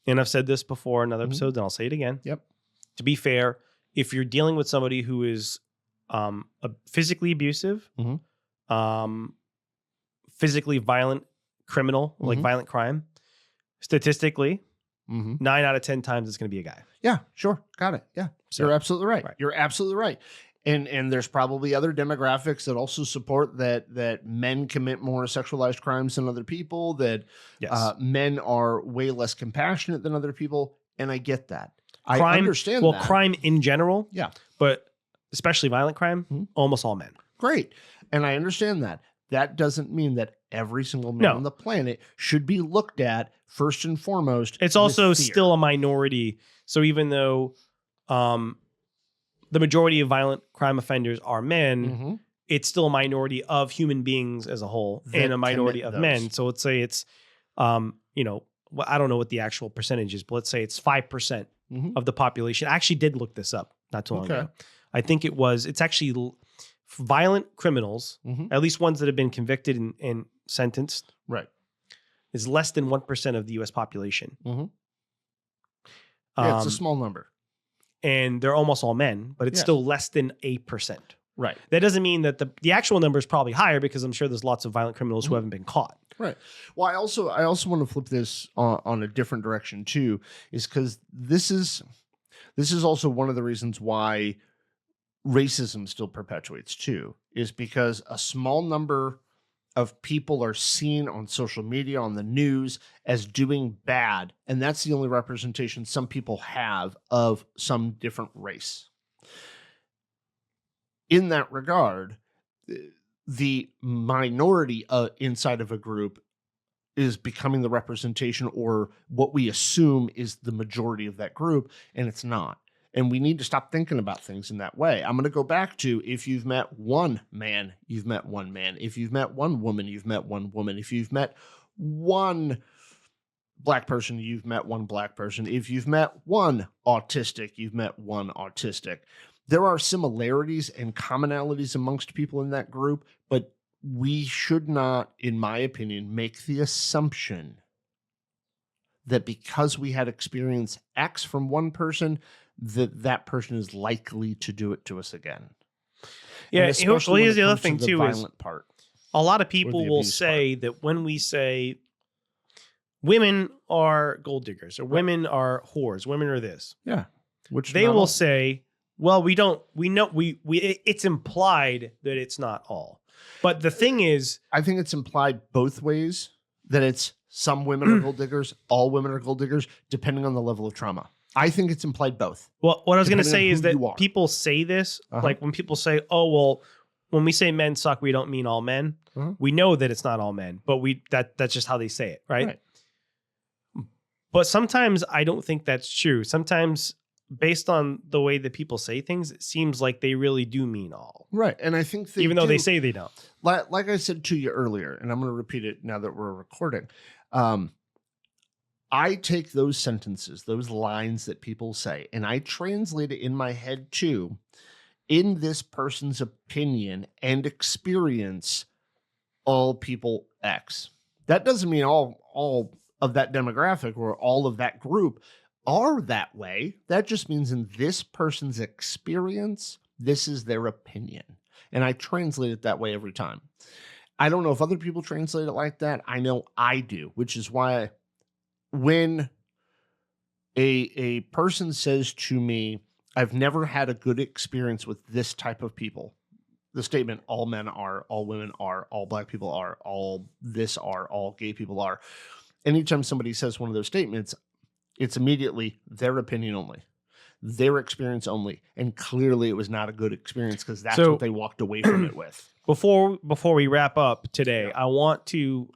and I've said this before in other episodes, and I'll say it again. Yep. To be fair, if you're dealing with somebody who is physically abusive, physically violent, criminal, like violent crime, statistically, 9 out of 10 times it's going to be a guy. Yeah, sure. Got it. Yeah. So, You're absolutely right. right. You're absolutely right. And there's probably other demographics that also support that men commit more sexualized crimes than other people, that men are way less compassionate than other people. And I get that. Crime, I understand that. crime in general. Yeah. But especially violent crime, almost all men. Great. And I understand that. That doesn't mean that every single man on the planet should be looked at first and foremost. It's also still a minority. So even though the majority of violent crime offenders are men, it's still a minority of human beings as a whole and a minority of men. So let's say it's, you know, I don't know what the actual percentage is, but let's say it's 5% of the population. I actually did look this up not too long ago. I think it's actually violent criminals, at least ones that have been convicted and sentenced, is less than 1% of the U.S. population. Yeah, it's a small number. And they're almost all men, but it's still less than 8%. Right. That doesn't mean that the actual number is probably higher, because I'm sure there's lots of violent criminals who haven't been caught. Right. Well, I also want to flip this on a different direction too, is because this is also one of the reasons why racism still perpetuates too, is because a small number of people are seen on social media, on the news, as doing bad. And that's the only representation some people have of some different race. In that regard, the minority inside of a group is becoming the representation, or what we assume is the majority of that group, and it's not. And we need to stop thinking about things in that way. I'm going to go back to, if you've met one man, you've met one man. If you've met one woman, you've met one woman. If you've met one black person, you've met one black person. If you've met one autistic, you've met one autistic. There are similarities and commonalities amongst people in that group, but we should not, in my opinion, make the assumption that because we had experience X from one person, that person is likely to do it to us again. Yeah, well, here's the other thing too, is part. A lot of people will say that when we say women are gold diggers, or women are whores, women are this. Yeah. Which they will say, well, it's implied that it's not all. But the thing is, I think it's implied both ways, that it's some women are gold diggers, all women are gold diggers, depending on the level of trauma. I think it's implied both. Well, what I was going to say is that people say this, like when people say, oh, well, when we say men suck, we don't mean all men. We know that it's not all men, but that's just how they say it, right? But sometimes I don't think that's true. Sometimes, based on the way that people say things, it seems like they really do mean all. Right. And I think even though they say they don't. Like I said to you earlier, and I'm going to repeat it now that we're recording. I take those sentences, those lines that people say, and I translate it in my head too, in this person's opinion and experience, all people X. That doesn't mean all of that demographic or all of that group are that way. That just means in this person's experience, this is their opinion. And I translate it that way every time. I don't know if other people translate it like that. I know I do, which is why when a person says to me, I've never had a good experience with this type of people, the statement, all men are, all women are, all black people are, all this are, all gay people are. Anytime somebody says one of those statements, it's immediately their opinion only, their experience only. And clearly it was not a good experience, because that's what they walked away from it with. Before we wrap up today, I want to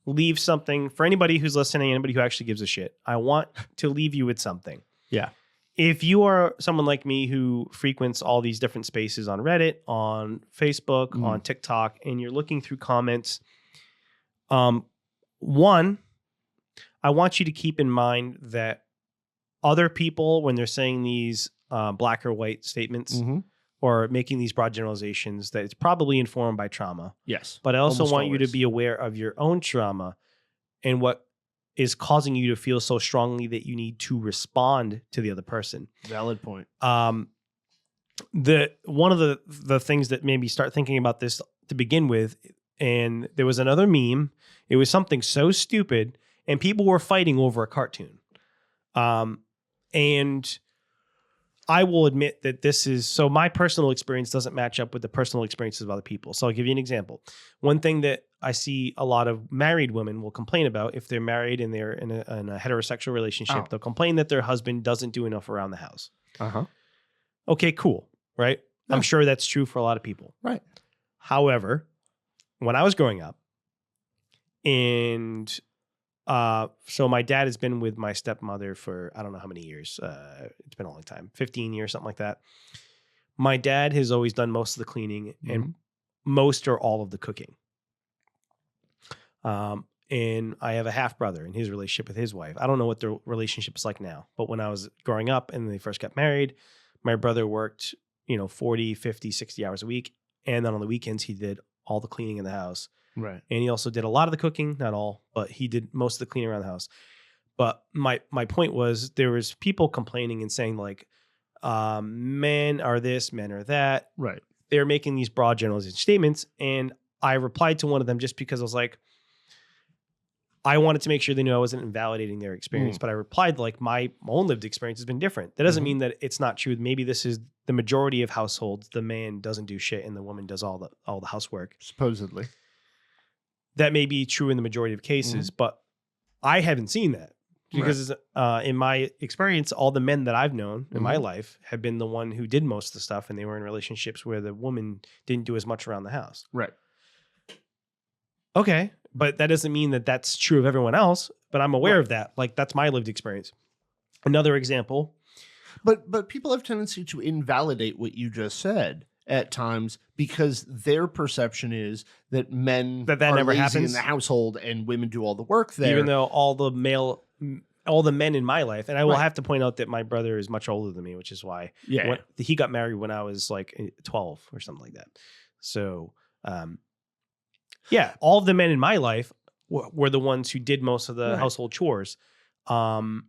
leave something for anybody who's listening, anybody who actually gives a shit. I want to leave you with something. Yeah. If you are someone like me who frequents all these different spaces on Reddit, on Facebook, on TikTok, and you're looking through comments, one, I want you to keep in mind that other people, when they're saying these black or white statements or making these broad generalizations, that it's probably informed by trauma. Yes. But I also want you to be aware of your own trauma and what is causing you to feel so strongly that you need to respond to the other person. Valid point. One of the things that made me start thinking about this to begin with and there was another meme. It was something so stupid, and people were fighting over a cartoon. And I will admit that this is, so my personal experience doesn't match up with the personal experiences of other people. So I'll give you an example. One thing that I see a lot of married women will complain about, if they're married and they're in a heterosexual relationship, they'll complain that their husband doesn't do enough around the house. Okay, cool. Right? Yeah. I'm sure that's true for a lot of people. Right. However, when I was growing up, and so my dad has been with my stepmother for, I don't know how many years. It's been a long time, 15 years, something like that. My dad has always done most of the cleaning and most or all of the cooking. And I have a half brother and his relationship with his wife. I don't know what their relationship is like now, but when I was growing up and they first got married, my brother worked, 40, 50, 60 hours a week. And then on the weekends, he did all the cleaning in the house. Right. And he also did a lot of the cooking, not all, but he did most of the cleaning around the house. But my point was, there was people complaining and saying like, men are this, men are that. Right. They're making these broad generalization statements. And I replied to one of them just because I was like, I wanted to make sure they knew I wasn't invalidating their experience, but I replied like, my own lived experience has been different. That doesn't mean that it's not true. Maybe this is the majority of households. The man doesn't do shit and the woman does all the housework. Supposedly. That may be true in the majority of cases, but I haven't seen that because in my experience, all the men that I've known in my life have been the one who did most of the stuff, and they were in relationships where the woman didn't do as much around the house. Right. Okay. But that doesn't mean that that's true of everyone else, but I'm aware of that. Like, that's my lived experience. Another example. But people have tendency to invalidate what you just said at times because their perception is that men that are never lazy happens in the household and women do all the work there. Even though all the men in my life, and I will have to point out that my brother is much older than me, which is why he got married when I was like 12 or something like that. So, all of the men in my life were the ones who did most of the household chores. That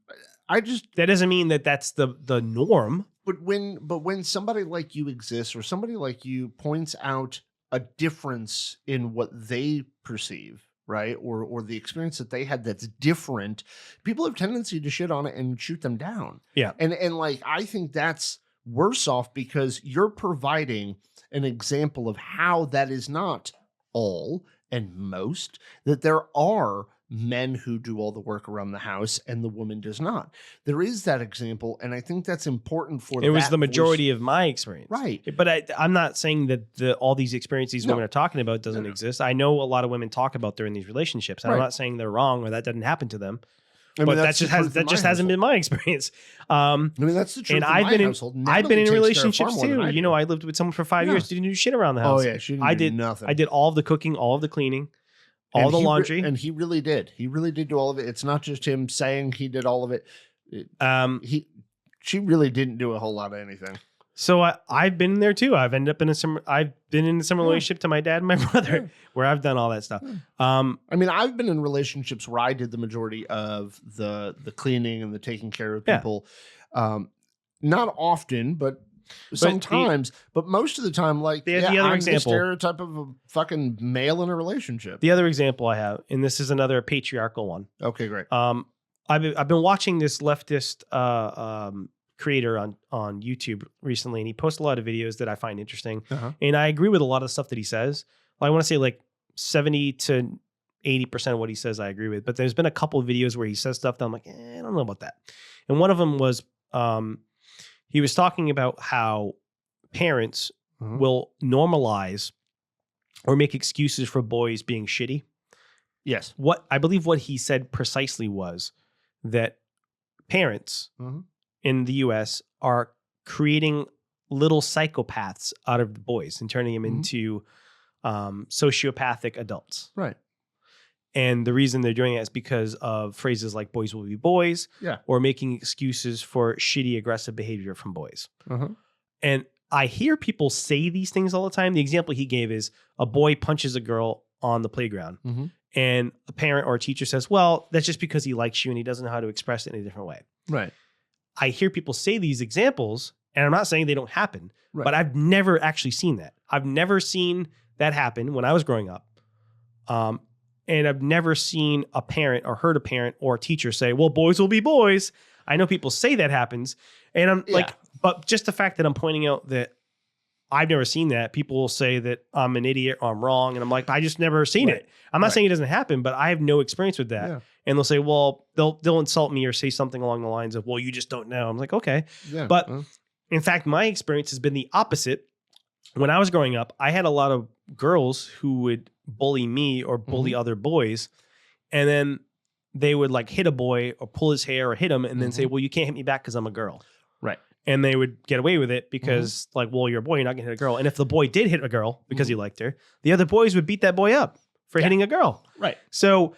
doesn't mean that that's the norm. But when somebody like you exists, or somebody like you points out a difference in what they perceive, right, or the experience that they had that's different, people have tendency to shit on it and shoot them down. Yeah, and like, I think that's worse off because you're providing an example of how that is not all and most, that there are men who do all the work around the house and the woman does not. There is that example, and I think that's important for it was the majority of my experience. Right. But I'm not saying that all these experiences women are talking about doesn't exist. I know a lot of women talk about they're in these relationships, and I'm not saying they're wrong or that doesn't happen to them. But that just hasn't been my experience. I mean, that's the truth. And I've been in relationships too. I lived with someone for 5 years, didn't do shit around the house. Oh yeah, she didn't do nothing. I did all of the cooking, all of the cleaning, all the laundry, and he really did. He really did do all of it. It's not just him saying he did all of it. She really didn't do a whole lot of anything. So I've been there too. I've been in a similar relationship to my dad and my brother, where I've done all that stuff. I mean, I've been in relationships where I did the majority of the cleaning and the taking care of people. Not often, but sometimes. But most of the time, like the other I'm example, the stereotype of a fucking male in a relationship. The other example I have, and this is another patriarchal one. Okay, great. I've been watching this leftist creator on YouTube recently, and he posts a lot of videos that I find interesting. And I agree with a lot of the stuff that he says. Well, I want to say like 70 to 80% of what he says I agree with, but there's been a couple of videos where he says stuff that I'm like, I don't know about that. And one of them was he was talking about how parents will normalize or make excuses for boys being shitty. Yes. I believe what he said precisely was that parents in the US are creating little psychopaths out of the boys and turning them into sociopathic adults. Right. And the reason they're doing it is because of phrases like boys will be boys, or making excuses for shitty, aggressive behavior from boys. And I hear people say these things all the time. The example he gave is a boy punches a girl on the playground, and a parent or a teacher says, well, that's just because he likes you and he doesn't know how to express it in a different way. Right. I hear people say these examples, and I'm not saying they don't happen, but I've never actually seen that. I've never seen that happen when I was growing up. And I've never seen a parent or heard a parent or a teacher say, well, boys will be boys. I know people say that happens. And I'm like, but just the fact that I'm pointing out that I've never seen that, people will say that I'm an idiot or I'm wrong. And I'm like, I just never seen it. I'm not saying it doesn't happen, but I have no experience with that. Yeah. And they'll say, well, they'll insult me or say something along the lines of, well, you just don't know. I'm like, okay. Yeah. But in fact, my experience has been the opposite. When I was growing up, I had a lot of girls who would bully me or bully other boys. And then they would like hit a boy or pull his hair or hit him and then say, well, you can't hit me back because I'm a girl. Right. And they would get away with it because like, well, you're a boy, you're not going to hit a girl. And if the boy did hit a girl because he liked her, the other boys would beat that boy up for hitting a girl. Right. So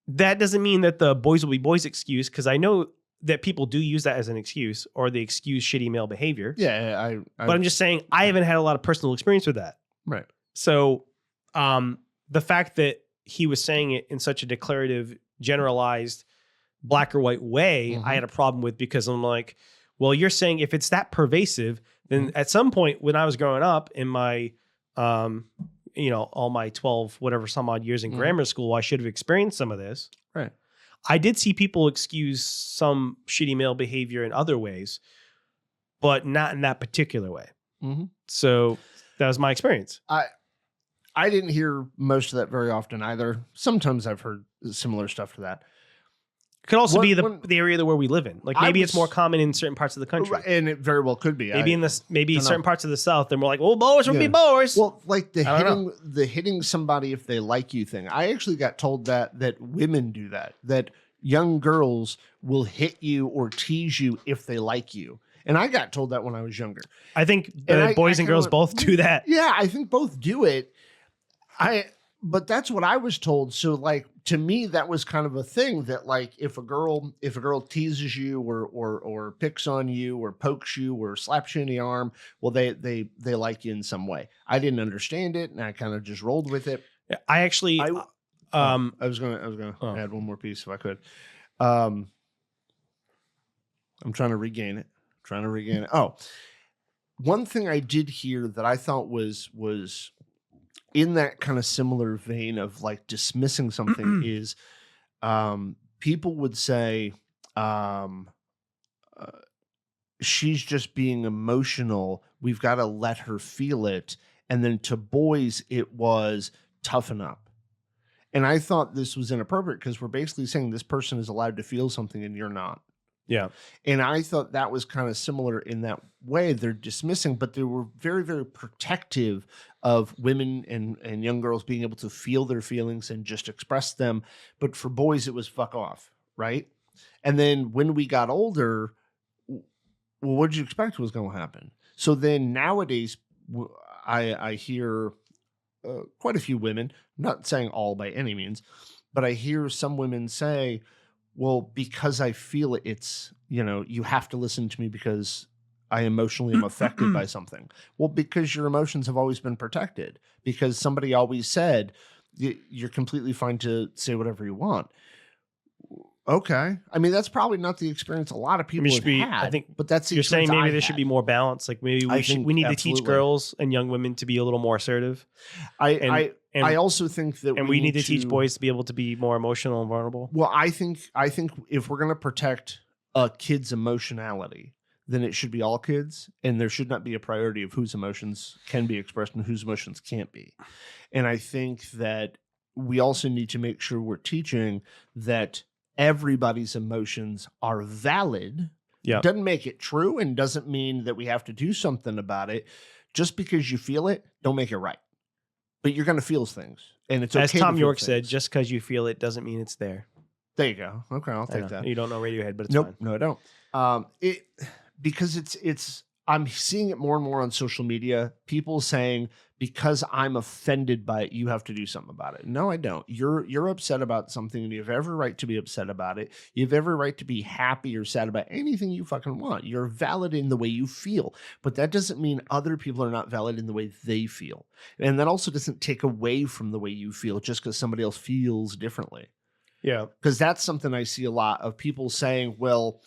that doesn't mean that the boys will be boys excuse, because I know that people do use that as an excuse or they excuse shitty male behavior. Yeah. But I'm just saying I haven't had a lot of personal experience with that. Right. So the fact that he was saying it in such a declarative, generalized, black or white way, I had a problem with, because I'm like, well, you're saying if it's that pervasive, then at some point when I was growing up in my, all my 12, whatever some odd years in grammar school, I should have experienced some of this. Right. I did see people excuse some shitty male behavior in other ways, but not in that particular way. So that was my experience. I didn't hear most of that very often either. Sometimes I've heard similar stuff to that. Could also be the area where we live in. Like maybe it's more common in certain parts of the country, and it very well could be. Maybe certain parts of the South, they're more like, "Oh, boys will be boys." Well, like the hitting somebody if they like you thing. I actually got told that women do that. That young girls will hit you or tease you if they like you, and I got told that when I was younger. I think boys and girls both do that. Yeah, I think both do it. But that's what I was told. So like, to me, that was kind of a thing that like, if a girl teases you or picks on you or pokes you or slaps you in the arm, well, they like you in some way. I didn't understand it, and I kind of just rolled with it. I actually, I was gonna add one more piece if I could. I'm trying to regain it. Oh, one thing I did hear that I thought was in that kind of similar vein of like dismissing something is people would say she's just being emotional. We've got to let her feel it. And then to boys, it was toughen up. And I thought this was inappropriate because we're basically saying this person is allowed to feel something and you're not. Yeah. And I thought that was kind of similar in that way. They're dismissing, but they were very, very protective of women and young girls being able to feel their feelings and just express them. But for boys, it was fuck off. Right. And then when we got older, well, what did you expect was going to happen? So then nowadays, I hear quite a few women, I'm not saying all by any means, but I hear some women say, well, because I feel it, it's, you have to listen to me because I emotionally am affected by something. Well, because your emotions have always been protected, because somebody always said you're completely fine to say whatever you want. Okay. I mean, that's probably not the experience a lot of people have had. I think, but that's the you're saying maybe there should be more balance. Like maybe we need to teach girls and young women to be a little more assertive. I also think that we need to teach boys to be able to be more emotional and vulnerable. Well, I think if we're going to protect a kid's emotionality, then it should be all kids, and there should not be a priority of whose emotions can be expressed and whose emotions can't be. And I think that we also need to make sure we're teaching that everybody's emotions are valid. Yeah. Doesn't make it true and doesn't mean that we have to do something about it. Just because you feel it, don't make it right. But you're going to feel things. And it's okay. As Tom York said, just because you feel it doesn't mean it's there. There you go. Okay, I'll take that. You don't know Radiohead, but it's fine. No, I don't. Because it's I'm seeing it more and more on social media. People saying, because I'm offended by it, you have to do something about it. No, I don't. You're upset about something, and you have every right to be upset about it. You have every right to be happy or sad about anything you fucking want. You're valid in the way you feel, but that doesn't mean other people are not valid in the way they feel. And that also doesn't take away from the way you feel just because somebody else feels differently. Yeah. Because that's something I see a lot of people saying, well,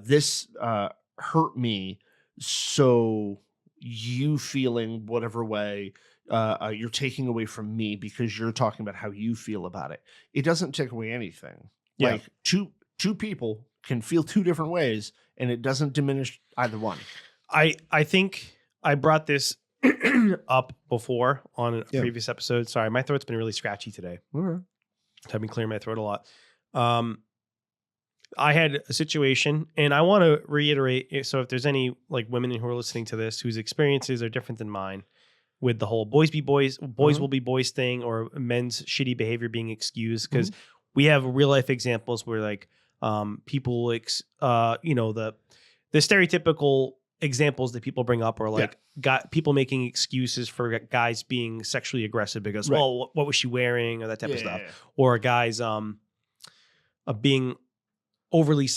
this hurt me, so you feeling whatever way you're taking away from me because you're talking about how you feel about it. It doesn't take away anything. Yeah. Like two people can feel two different ways, and it doesn't diminish either one. I think I brought this up before on a previous episode. Sorry, my throat's been really scratchy today. I've been clearing my throat a lot. I had a situation, and I want to reiterate. So if there's any like women who are listening to this whose experiences are different than mine with the whole boys be boys, boys will be boys thing, or men's shitty behavior being excused, because we have real life examples where like people, the stereotypical examples that people bring up are like people making excuses for guys being sexually aggressive because, well, what was she wearing, or that type of stuff, or guys being overly,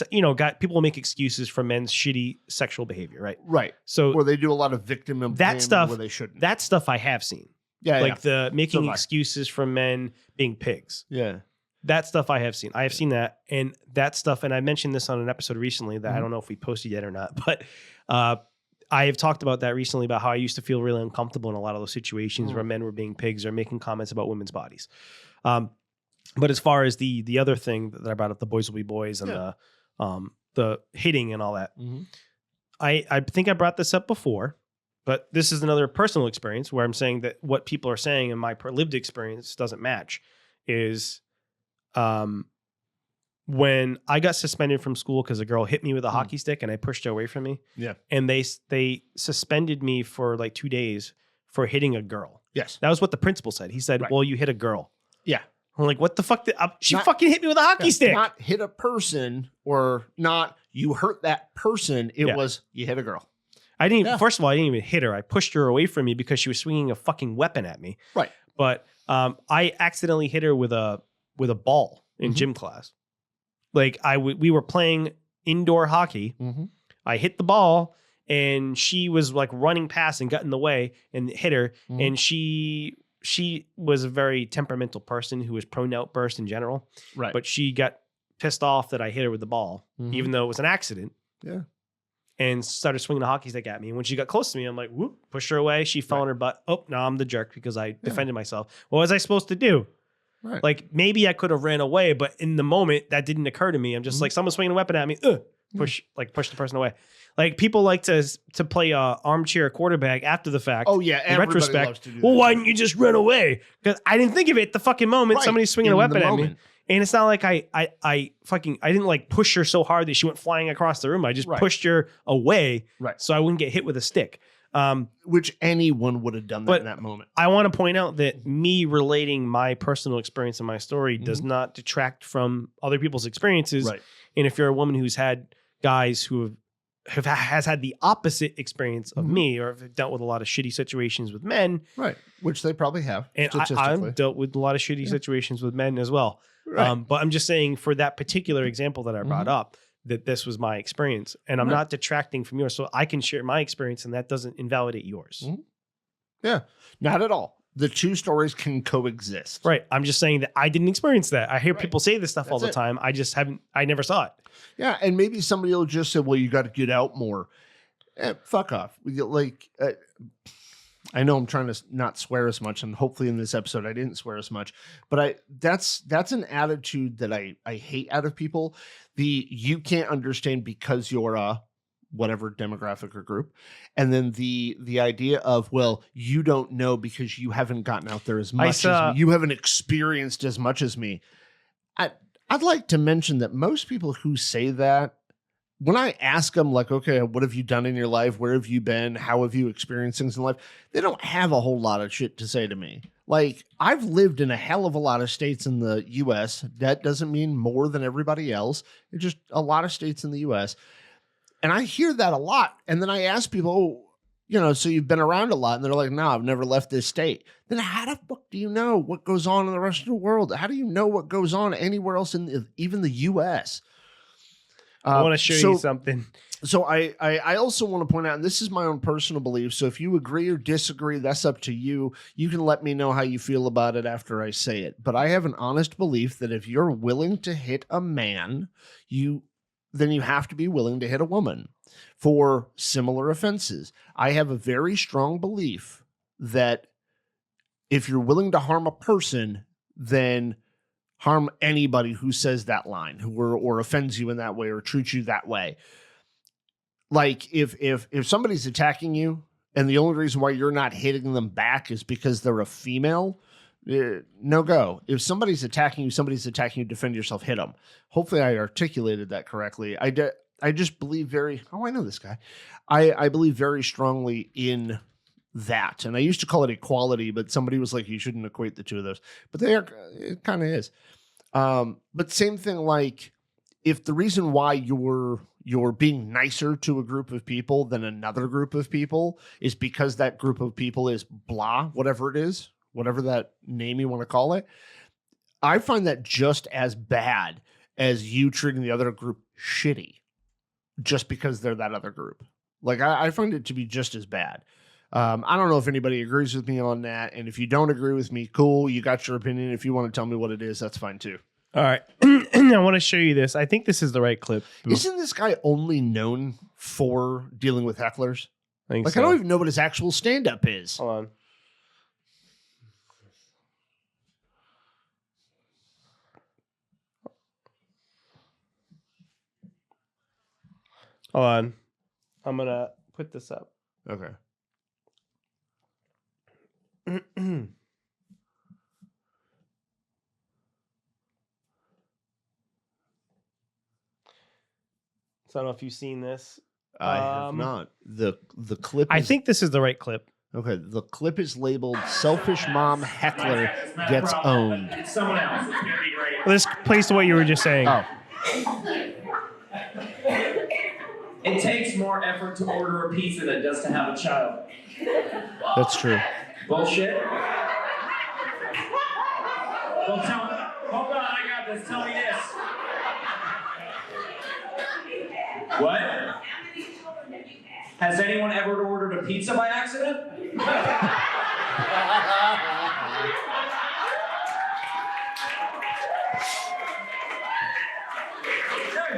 people will make excuses for men's shitty sexual behavior, right? Right. So where they do a lot of victim and that stuff where they shouldn't. That stuff I have seen. The making excuses for men being pigs. Yeah. That stuff I have seen. I have seen that, and that stuff, and I mentioned this on an episode recently that I don't know if we posted yet or not, but I have talked about that recently, about how I used to feel really uncomfortable in a lot of those situations where men were being pigs or making comments about women's bodies. But as far as the other thing that I brought up, the boys will be boys and the hitting and all that, I think I brought this up before, but this is another personal experience where I'm saying that what people are saying in my lived experience doesn't match. Is when I got suspended from school because a girl hit me with a hockey stick and I pushed her away from me. Yeah. And they suspended me for like 2 days for hitting a girl. Yes. That was what the principal said. He said, well, you hit a girl. Yeah. I'm like, what the fuck? She fucking hit me with a hockey stick. Not hit a person, or not you hurt that person. It was you hit a girl. I didn't even, first of all, I didn't even hit her. I pushed her away from me because she was swinging a fucking weapon at me. Right. But I accidentally hit her with a ball in gym class. Like we were playing indoor hockey. I hit the ball and she was like running past and got in the way and hit her. And she was a very temperamental person who was prone to outburst in general. Right. But she got pissed off that I hit her with the ball, even though it was an accident. Yeah. And started swinging a hockey stick at me. And when she got close to me, I'm like, whoop, pushed her away. She fell on her butt. Oh, no, I'm the jerk because I defended myself. What was I supposed to do? Right. Like, maybe I could have ran away, but in the moment, that didn't occur to me. I'm just like, someone's swinging a weapon at me. Push the person away. Like, people like to play armchair quarterback after the fact. Oh, yeah. In retrospect, well, why didn't you just run away? Because I didn't think of it the fucking moment somebody's swinging a weapon at me. And it's not like I didn't like push her so hard that she went flying across the room. I just pushed her away so I wouldn't get hit with a stick. Which anyone would have done that in that moment. I want to point out that me relating my personal experience and my story does not detract from other people's experiences. Right. And if you're a woman who's had guys who has had the opposite experience of me, or have dealt with a lot of shitty situations with men. Right. Which they probably have. And I've dealt with a lot of shitty situations with men as well. Right. But I'm just saying, for that particular example that I brought up, that this was my experience, and I'm not detracting from yours. So I can share my experience, and that doesn't invalidate yours. Yeah, not at all. The two stories can coexist. Right. I'm just saying that I didn't experience that. I hear people say this stuff all the time. I just I never saw it. Yeah. And maybe somebody will just say, well, you got to get out more. Fuck off. We get like, I know I'm trying to not swear as much, and hopefully in this episode I didn't swear as much, but that's an attitude that I hate out of people. You can't understand because you're a whatever demographic or group. And then the idea of, well, you don't know because you haven't gotten out there as much as me. You haven't experienced as much as me. I'd like to mention that most people who say that, when I ask them, like, okay, what have you done in your life? Where have you been? How have you experienced things in life? They don't have a whole lot of shit to say to me. Like, I've lived in a hell of a lot of states in the U.S. That doesn't mean more than everybody else. It's just a lot of states in the U.S. And I hear that a lot. And then I ask people, so you've been around a lot. And they're like, no, I've never left this state. Then how the fuck do you know what goes on in the rest of the world? How do you know what goes on anywhere else in even the U.S.? I want to show you something. So I also want to point out, and this is my own personal belief, so if you agree or disagree, that's up to you. You can let me know how you feel about it after I say it. But I have an honest belief that if you're willing to hit a man, then you have to be willing to hit a woman for similar offenses. I have a very strong belief that if you're willing to harm a person, then harm anybody who says that line or offends you in that way or treats you that way. Like if somebody's attacking you and the only reason why you're not hitting them back is because they're a female, no go. If somebody's attacking you, defend yourself, hit them. Hopefully I articulated that correctly. I just believe I know this guy. I believe very strongly in that. And I used to call it equality, but somebody was like, you shouldn't equate the two of those. But it kind of is. But same thing, like if the reason why you're being nicer to a group of people than another group of people is because that group of people is blah, whatever it is, whatever that name you want to call it, I find that just as bad as you treating the other group shitty just because they're that other group. Like I find it to be just as bad. I don't know if anybody agrees with me on that. And if you don't agree with me, cool. You got your opinion. If you want to tell me what it is, that's fine too. All right. I want to show you this. I think this is the right clip. Isn't this guy only known for dealing with hecklers? I think I don't even know what his actual stand-up is. Hold on. Hold on. I'm going to put this up. Okay. So I don't know if you've seen this. I have not. The clip. I think this is the right clip. Okay, the clip is labeled "Selfish Mom Heckler Gets Owned." It's someone else. It's gonna be great. Well, this plays to what you were just saying. Oh, It takes more effort to order a pizza than it does to have a child. that's true. Bullshit. Well, hold on, I got this. Tell me this. What? Has anyone ever ordered a pizza by accident?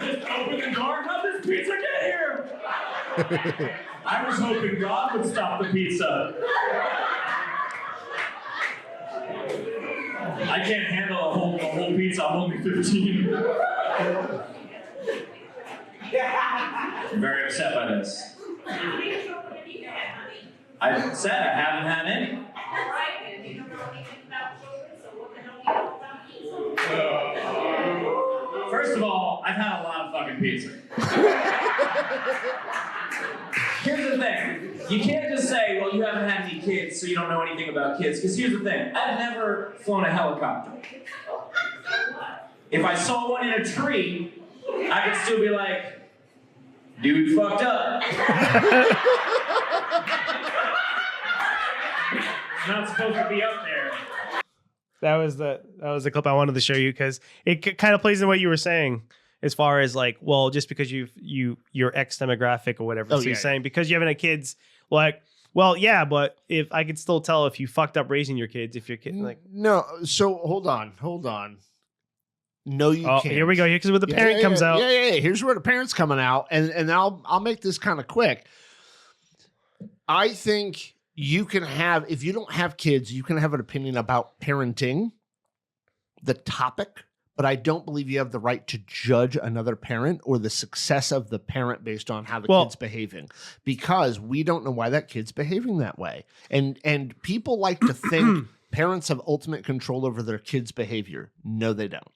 Just open the door. How'd this pizza get here? I was hoping God would stop the pizza. I can't handle a whole pizza. I'm only 15. I'm very upset by this. I said I haven't had any. First of all, I've had a lot of fucking pizza. Here's the thing. You can't just say, well, you haven't had any kids, so you don't know anything about kids. Because here's the thing. I've never flown a helicopter. If I saw one in a tree, I could still be like, dude fucked up. It's not supposed to be up there. That was the clip I wanted to show you because it kind of plays in what you were saying as far as like, well, just because you're X demographic or whatever. So you're saying because you haven't had kids, like, well, yeah, but if I could still tell if you fucked up raising your kids, if your kid like no. So hold on. No, you can't. Here we go. Here, because when the parent comes out. Yeah. Here's where the parent's coming out, and I'll make this kind of quick. I think you can have, if you don't have kids, you can have an opinion about parenting, the topic, but I don't believe you have the right to judge another parent or the success of the parent based on how the kid's behaving, because we don't know why that kid's behaving that way. And people like to think parents have ultimate control over their kids' behavior. No, they don't.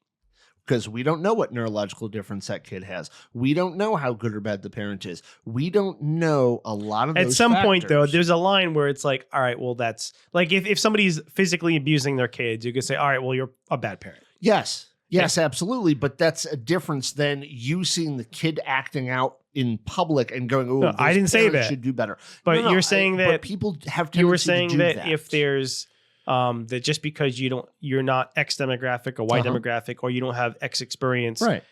Because we don't know what neurological difference that kid has. We don't know how good or bad the parent is. We don't know a lot of those At some point, factors. though, there's a line where it's like, all right, well, that's like if somebody's physically abusing their kids, you could say, all right, well, you're a bad parent. Yes, absolutely. But that's a difference than you seeing the kid acting out in public and going, oh, no, I didn't say that. Should do better. But you're saying that but people have tendency you were saying to do that. if there's that just because you're not X demographic or Y demographic or you don't have X experience, right?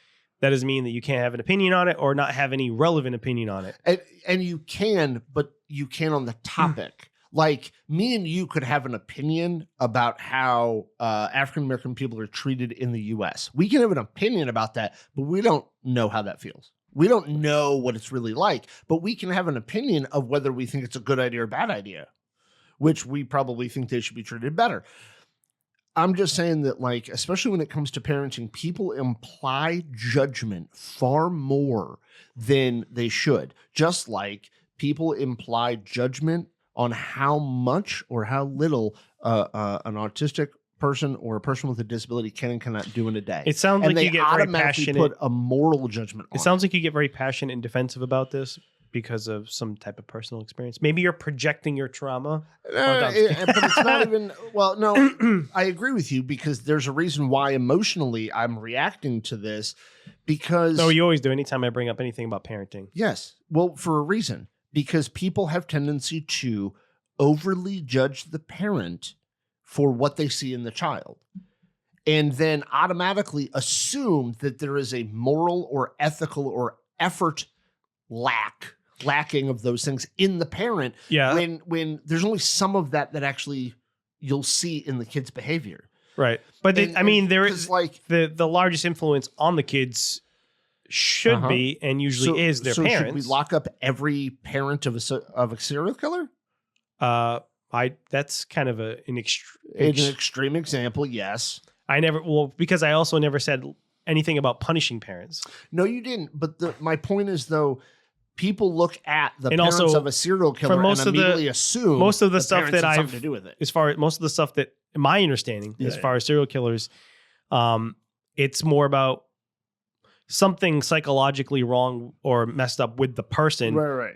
That doesn't mean that you can't have an opinion on it or not have any relevant opinion on it. And you can, but you can on the topic. Like me and you could have an opinion about how African-American people are treated in the U.S. We can have an opinion about that, but we don't know how that feels. We don't know what it's really like, but we can have an opinion of whether we think it's a good idea or bad idea. which we probably think they should be treated better. I'm just saying that, like, especially when it comes to parenting, people imply judgment far more than they should. Just like people imply judgment on how much or how little an autistic person or a person with a disability can and cannot do in a day. It sounds and like they you get very automatically passionate. put a moral judgment on It sounds like you get very passionate and defensive about this because of some type of personal experience. Maybe you're projecting your trauma. but it's not even, well, no, I agree with you because there's a reason why emotionally I'm reacting to this because. No, you always do anytime I bring up anything about parenting. Yes. Well, for a reason, because people have tendency to overly judge the parent for what they see in the child and then automatically assume that there is a moral or ethical or effort lacking of those things in the parent. Yeah. When there's only some of that actually you'll see in the kid's behavior. Right. But there is like the largest influence on the kids should be and usually is their parents. Should we lock up every parent of a serial killer? That's kind of an extreme example. Yes. Because I also never said anything about punishing parents. No, you didn't. But my point is, though, people look at the parents also, of a serial killer and immediately assume most of the stuff that I've something to do with it. As far as most of the stuff that my understanding, as far as serial killers, it's more about something psychologically wrong or messed up with the person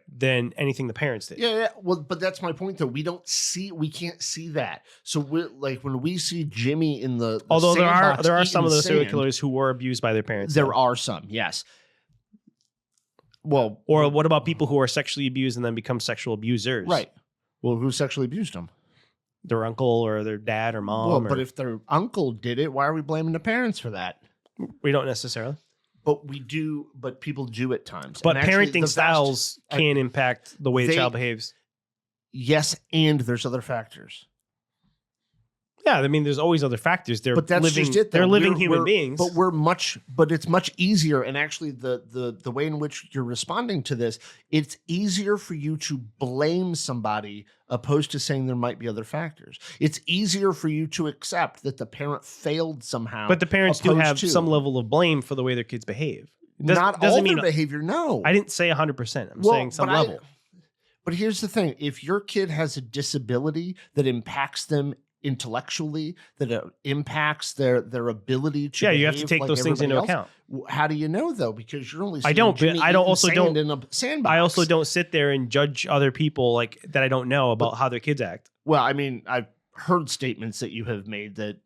than anything the parents did. Yeah. Well, but that's my point, though. We can't see that. So when we see Jimmy in the although there are some of those serial killers who were abused by their parents. There are some, yes. Well, or what about people who are sexually abused and then become sexual abusers? Right. Well, who sexually abused them? Their uncle or their dad or mom. Well, but if their uncle did it, why are we blaming the parents for that? We don't necessarily. But we do. But people do at times. But parenting styles can impact the way the child behaves. Yes, and there's other factors. Yeah, I mean, there's always other factors. But that's living, just it. They're living human beings. But it's much easier. And actually, the way in which you're responding to this, it's easier for you to blame somebody opposed to saying there might be other factors. It's easier for you to accept that the parent failed somehow. But the parents do have some level of blame for the way their kids behave. Not all their behavior, no. I didn't say 100%. I'm saying some level. But here's the thing. If your kid has a disability that impacts them intellectually, that impacts their ability to you have to take those things into account. How do you know, though? Because you're only I don't in a sandbox. I also don't sit there and judge other people like that I don't know about how their kids act. Well, I mean, I've heard statements that you have made that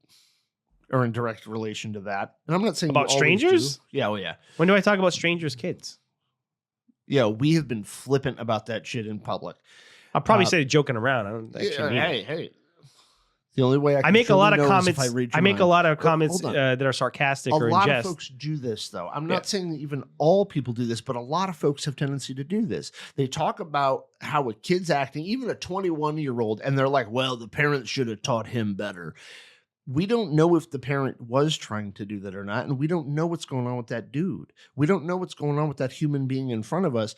are in direct relation to that, and I'm not saying about strangers. Yeah, well, yeah. When do I talk about strangers' kids? Yeah, we have been flippant about that shit in public. I'll probably say joking around. I don't actually mean it. Hey. The only way I make a lot of comments. I make a lot of comments that are sarcastic or in jest. A lot of folks do this, though. I'm not saying that even all people do this, but a lot of folks have tendency to do this. They talk about how a kid's acting, even a 21-year-old, and they're like, well, the parents should have taught him better. We don't know if the parent was trying to do that or not, and we don't know what's going on with that dude. We don't know what's going on with that human being in front of us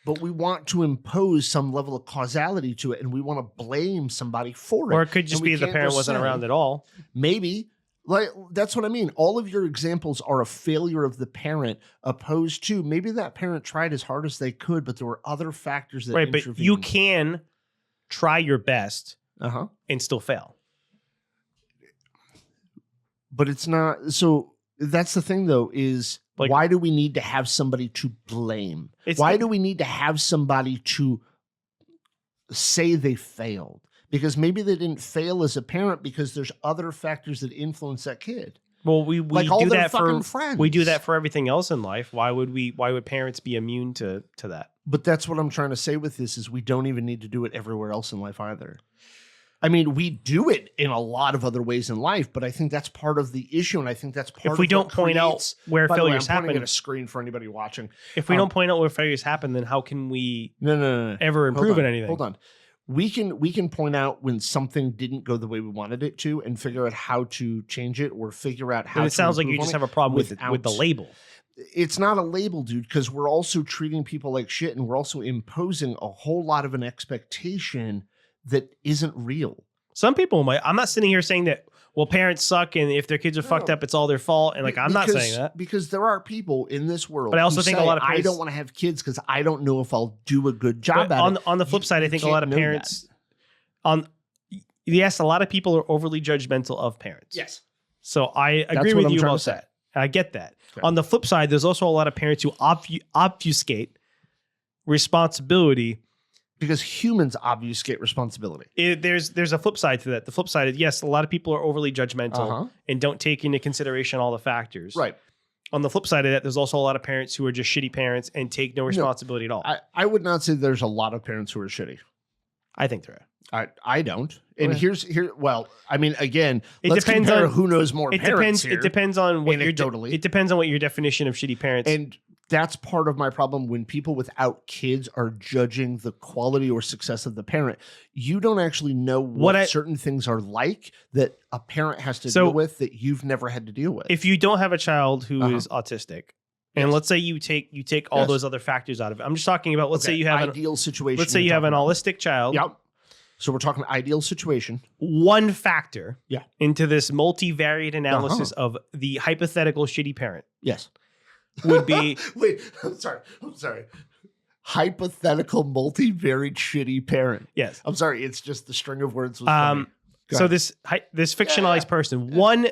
but we want to impose some level of causality to it, and we want to blame somebody for it. Or it could just be the parent wasn't around at all. Maybe. Like, that's what I mean. All of your examples are a failure of the parent opposed to maybe that parent tried as hard as they could, but there were other factors that intervened. But you can try your best and still fail. But it's not. So that's the thing, though, is why do we need to have somebody to blame? Why do we need to have somebody to say they failed? Because maybe they didn't fail as a parent because there's other factors that influence that kid. Well, we all do their that fucking for friends. We do that for everything else in life. Why would parents be immune to that? But that's what I'm trying to say with this is we don't even need to do it everywhere else in life either. I mean, we do it in a lot of other ways in life, but I think that's part of the issue, and I think that's part of if we don't point out where failures happen. I'm pointing at a screen for anybody watching. If we don't point out where failures happen, then how can we no. ever improve at anything? Hold on. We can point out when something didn't go the way we wanted it to and figure out how to change it or figure out how to. It sounds like you just have a problem with the label. It's not a label, dude, because we're also treating people like shit and we're also imposing a whole lot of an expectation that isn't real. Some people might. I'm not sitting here saying that, well, parents suck and if their kids are fucked up, it's all their fault. And like, I'm not saying that. Because there are people in this world but I also who think say, a lot of I parents, don't want to have kids because I don't know if I'll do a good job at it. On the flip side, I think a lot of parents, yes, a lot of people are overly judgmental of parents. Yes. So I agree with you about that. I get that. Okay. On the flip side, there's also a lot of parents who obfuscate responsibility. Because humans obfuscate responsibility. There's a flip side to that. The flip side is, yes, a lot of people are overly judgmental and don't take into consideration all the factors. Right. On the flip side of that, there's also a lot of parents who are just shitty parents and take no responsibility at all. I would not say there's a lot of parents who are shitty. I think there are. I don't. And well, I mean, again, let's compare who knows more parents here. It depends on what it depends on what your definition of shitty parents. And that's part of my problem when people without kids are judging the quality or success of the parent. You don't actually know what certain things are like that a parent has to deal with that you've never had to deal with. If you don't have a child who is autistic, and let's say you take all those other factors out of it. I'm just talking about, let's say you have an ideal situation. Let's say you have an autistic child. Yep. So we're talking ideal situation. One factor into this multivariate analysis of the hypothetical shitty parent. Yes. Would be wait, I'm sorry. Hypothetical multivariate shitty parent. Yes. I'm sorry, it's just the string of words was funny. So this fictionalized person, one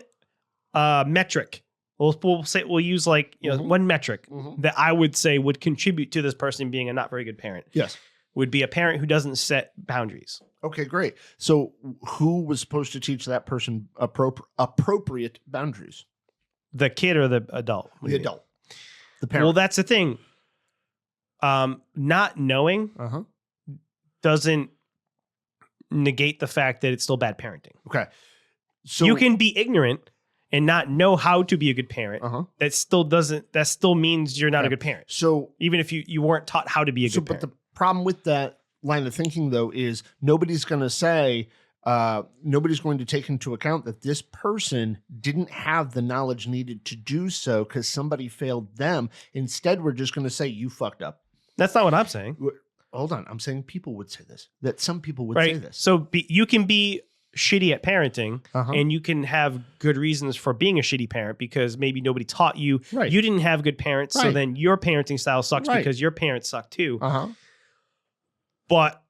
metric. We'll use like one metric that I would say would contribute to this person being a not very good parent. Yes. Would be a parent who doesn't set boundaries. Okay, great. So who was supposed to teach that person appropriate boundaries? The kid or the adult? The adult. The parent. Well, that's the thing. Not knowing doesn't negate the fact that it's still bad parenting. Okay. So you can be ignorant and not know how to be a good parent. That still means you're not a good parent. So even if you weren't taught how to be a good parent. But the problem with that line of thinking though is nobody's going to say, nobody's going to take into account that this person didn't have the knowledge needed to do so because somebody failed them. Instead, we're just going to say you fucked up. That's not what I'm saying. Hold on. I'm saying people would say this, that some people would say this. So you can be shitty at parenting and you can have good reasons for being a shitty parent because maybe nobody taught you. Right. You didn't have good parents. So then your parenting style sucks because your parents suck too. But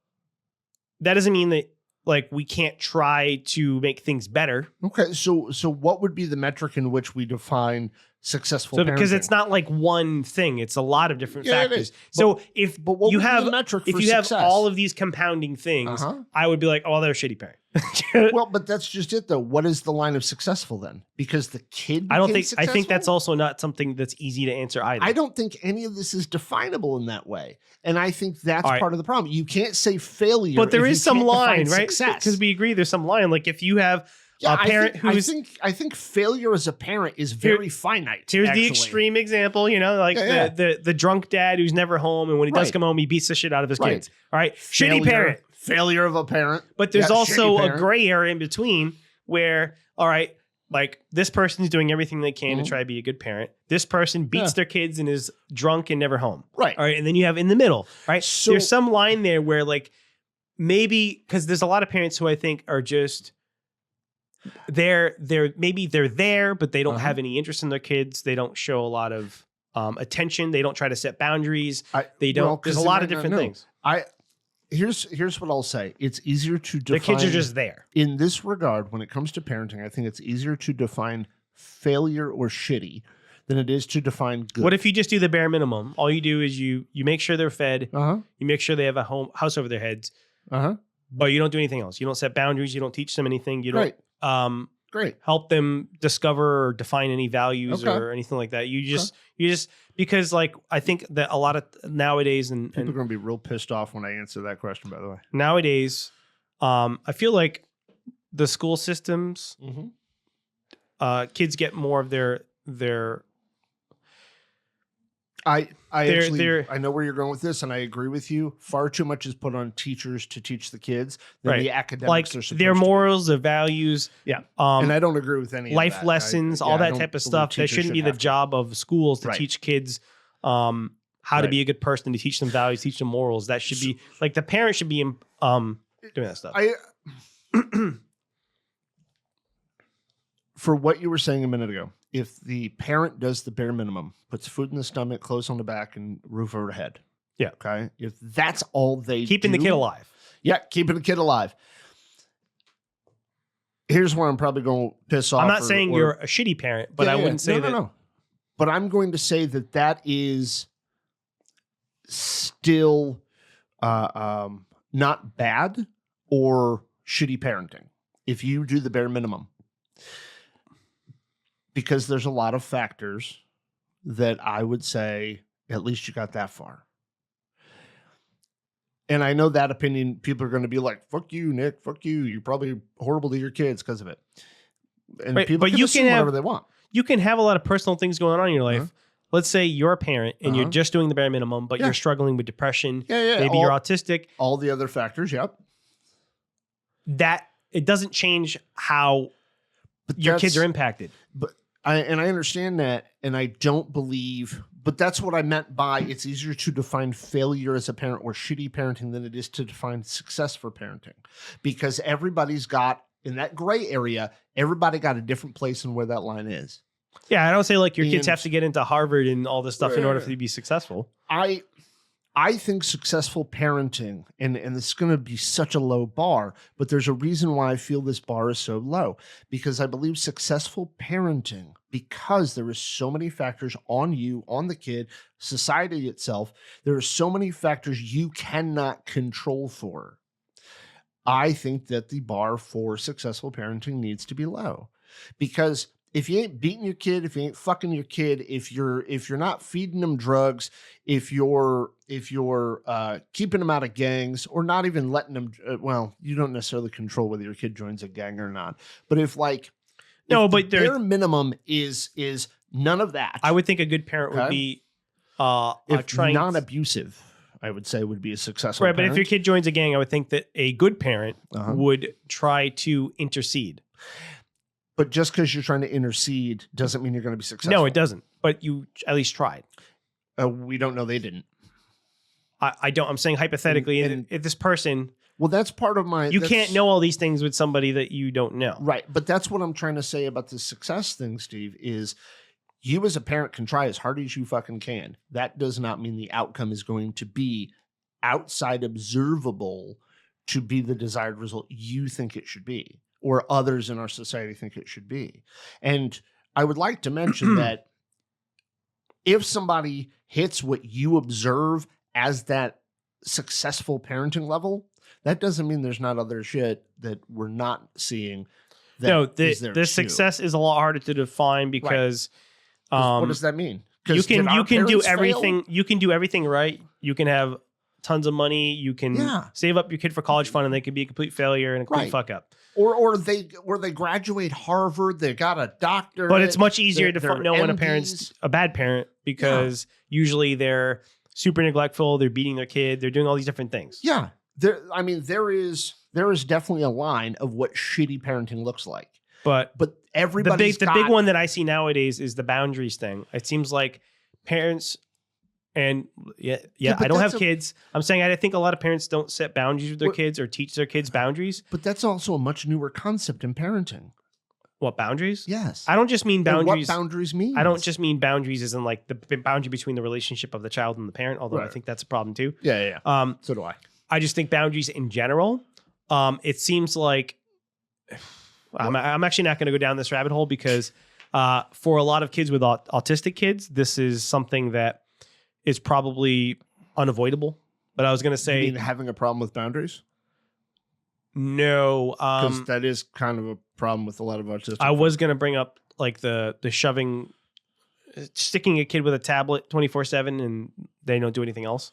that doesn't mean that like we can't try to make things better. Okay, so what would be the metric in which we define successful parenting? Because it's not like one thing, it's a lot of different factors. So if you have all of these compounding things, I would be like, oh, they're a shitty parent. Well, but that's just it though. What is the line of successful then? Because the kid I think that's also not something that's easy to answer either. I don't think any of this is definable in that way. And I think that's part of the problem. You can't say failure. But there is some line, right? Success. Because we agree there's some line. Like if you have a parent who's I think failure as a parent is very finite. Here's the extreme example, like the drunk dad who's never home, and when he does come home, he beats the shit out of his kids. All right. Shitty parent. Failure of a parent. But there's also a gray area in between where, all right, like this person's doing everything they can to try to be a good parent. This person beats their kids and is drunk and never home. Right. All right. And then you have in the middle, right? So there's some line there where like maybe because there's a lot of parents who I think are just they're there, but they don't have any interest in their kids. They don't show a lot of attention. They don't try to set boundaries. There's a lot of different things. Here's what I'll say. It's easier to define. The kids are just there. In this regard, when it comes to parenting, I think it's easier to define failure or shitty than it is to define good. What if you just do the bare minimum? All you do is you make sure they're fed. You make sure they have a house over their heads. But you don't do anything else. You don't set boundaries. You don't teach them anything. You don't help them discover or define any values or anything like that. You just because like I think that a lot of nowadays and people are going to be real pissed off when I answer that question, by the way. Nowadays, I feel like the school systems, kids get more of their I know where you're going with this, and I agree with you. Far too much is put on teachers to teach the kids than the academics are supposed their to. Morals, their values. Yeah. And I don't agree with any life of that. lessons, all that type of stuff. That shouldn't be the job of schools to teach kids how to be a good person, to teach them values, teach them morals. That should be like the parent should be doing that stuff. For what you were saying a minute ago, if the parent does the bare minimum, puts food in the stomach, clothes on the back, and roof over the head. Yeah. Okay. If that's all they Keeping do, the kid alive. Yeah, keeping the kid alive. Here's where I'm probably going to piss off. I'm not saying you're a shitty parent, but I wouldn't say that. No. But I'm going to say that is still not bad or shitty parenting if you do the bare minimum. Because there's a lot of factors that I would say at least you got that far. And I know that opinion, people are going to be like, fuck you, Nick, fuck you. You're probably horrible to your kids because of it. And right, people but can you assume can whatever have, they want. You can have a lot of personal things going on in your life. Uh-huh. Let's say you're a parent and you're just doing the bare minimum, but you're struggling with depression. Maybe you're autistic. All the other factors, yep. That it doesn't change how your kids are impacted. But I understand that, and I don't believe, but that's what I meant by it's easier to define failure as a parent or shitty parenting than it is to define success for parenting. Because everybody's got, in that gray area, everybody got a different place in where that line is. Yeah, I don't say like your kids have to get into Harvard and all this stuff in order for you to be successful. I think successful parenting, and this is going to be such a low bar, but there's a reason why I feel this bar is so low. Because I believe successful parenting, because there is so many factors on you, on the kid, society itself, there are so many factors you cannot control for. I think that the bar for successful parenting needs to be low. Because if you ain't beating your kid, if you ain't fucking your kid, if you're not feeding them drugs, if you're keeping them out of gangs or not even letting them, you don't necessarily control whether your kid joins a gang or not. But but the bare minimum is none of that. I would think a good parent would be trying non-abusive. I would say would be a successful parent. But if your kid joins a gang, I would think that a good parent would try to intercede. But just because you're trying to intercede doesn't mean you're going to be successful. No, it doesn't. But you at least tried. We don't know they didn't. I don't. I'm saying hypothetically, if this person... Well, that's part of my... You can't know all these things with somebody that you don't know. Right. But that's what I'm trying to say about the success thing, Steve, is you as a parent can try as hard as you fucking can. That does not mean the outcome is going to be outside observable to be the desired result you think it should be, or others in our society think it should be. And I would like to mention that if somebody hits what you observe as that successful parenting level, that doesn't mean there's not other shit that we're not seeing. The success is a lot harder to define because what does that mean? You can do everything. You can do everything right. You can have tons of money. You can save up your kid for college fund, and they can be a complete failure and a complete fuck up. Or they graduate Harvard, they got a doctor. But it's much easier to know when a parent's a bad parent because usually they're super neglectful, they're beating their kid, they're doing all these different things. Yeah. There is definitely a line of what shitty parenting looks like. But everybody's the big one that I see nowadays is the boundaries thing. It seems like parents and I don't have kids. I'm saying I think a lot of parents don't set boundaries with their kids or teach their kids boundaries. But that's also a much newer concept in parenting. What, boundaries? Yes. I don't just mean boundaries. What boundaries mean? I don't just mean boundaries as in like the boundary between the relationship of the child and the parent, although I think that's a problem too. Yeah. So do I. I just think boundaries in general. It seems like I'm actually not going to go down this rabbit hole because for a lot of kids with autistic kids, this is something that is probably unavoidable. But I was going to say... You mean having a problem with boundaries? No. Because that is kind of a problem with a lot of autistic. I was going to bring up like the shoving, sticking a kid with a tablet 24/7 and they don't do anything else.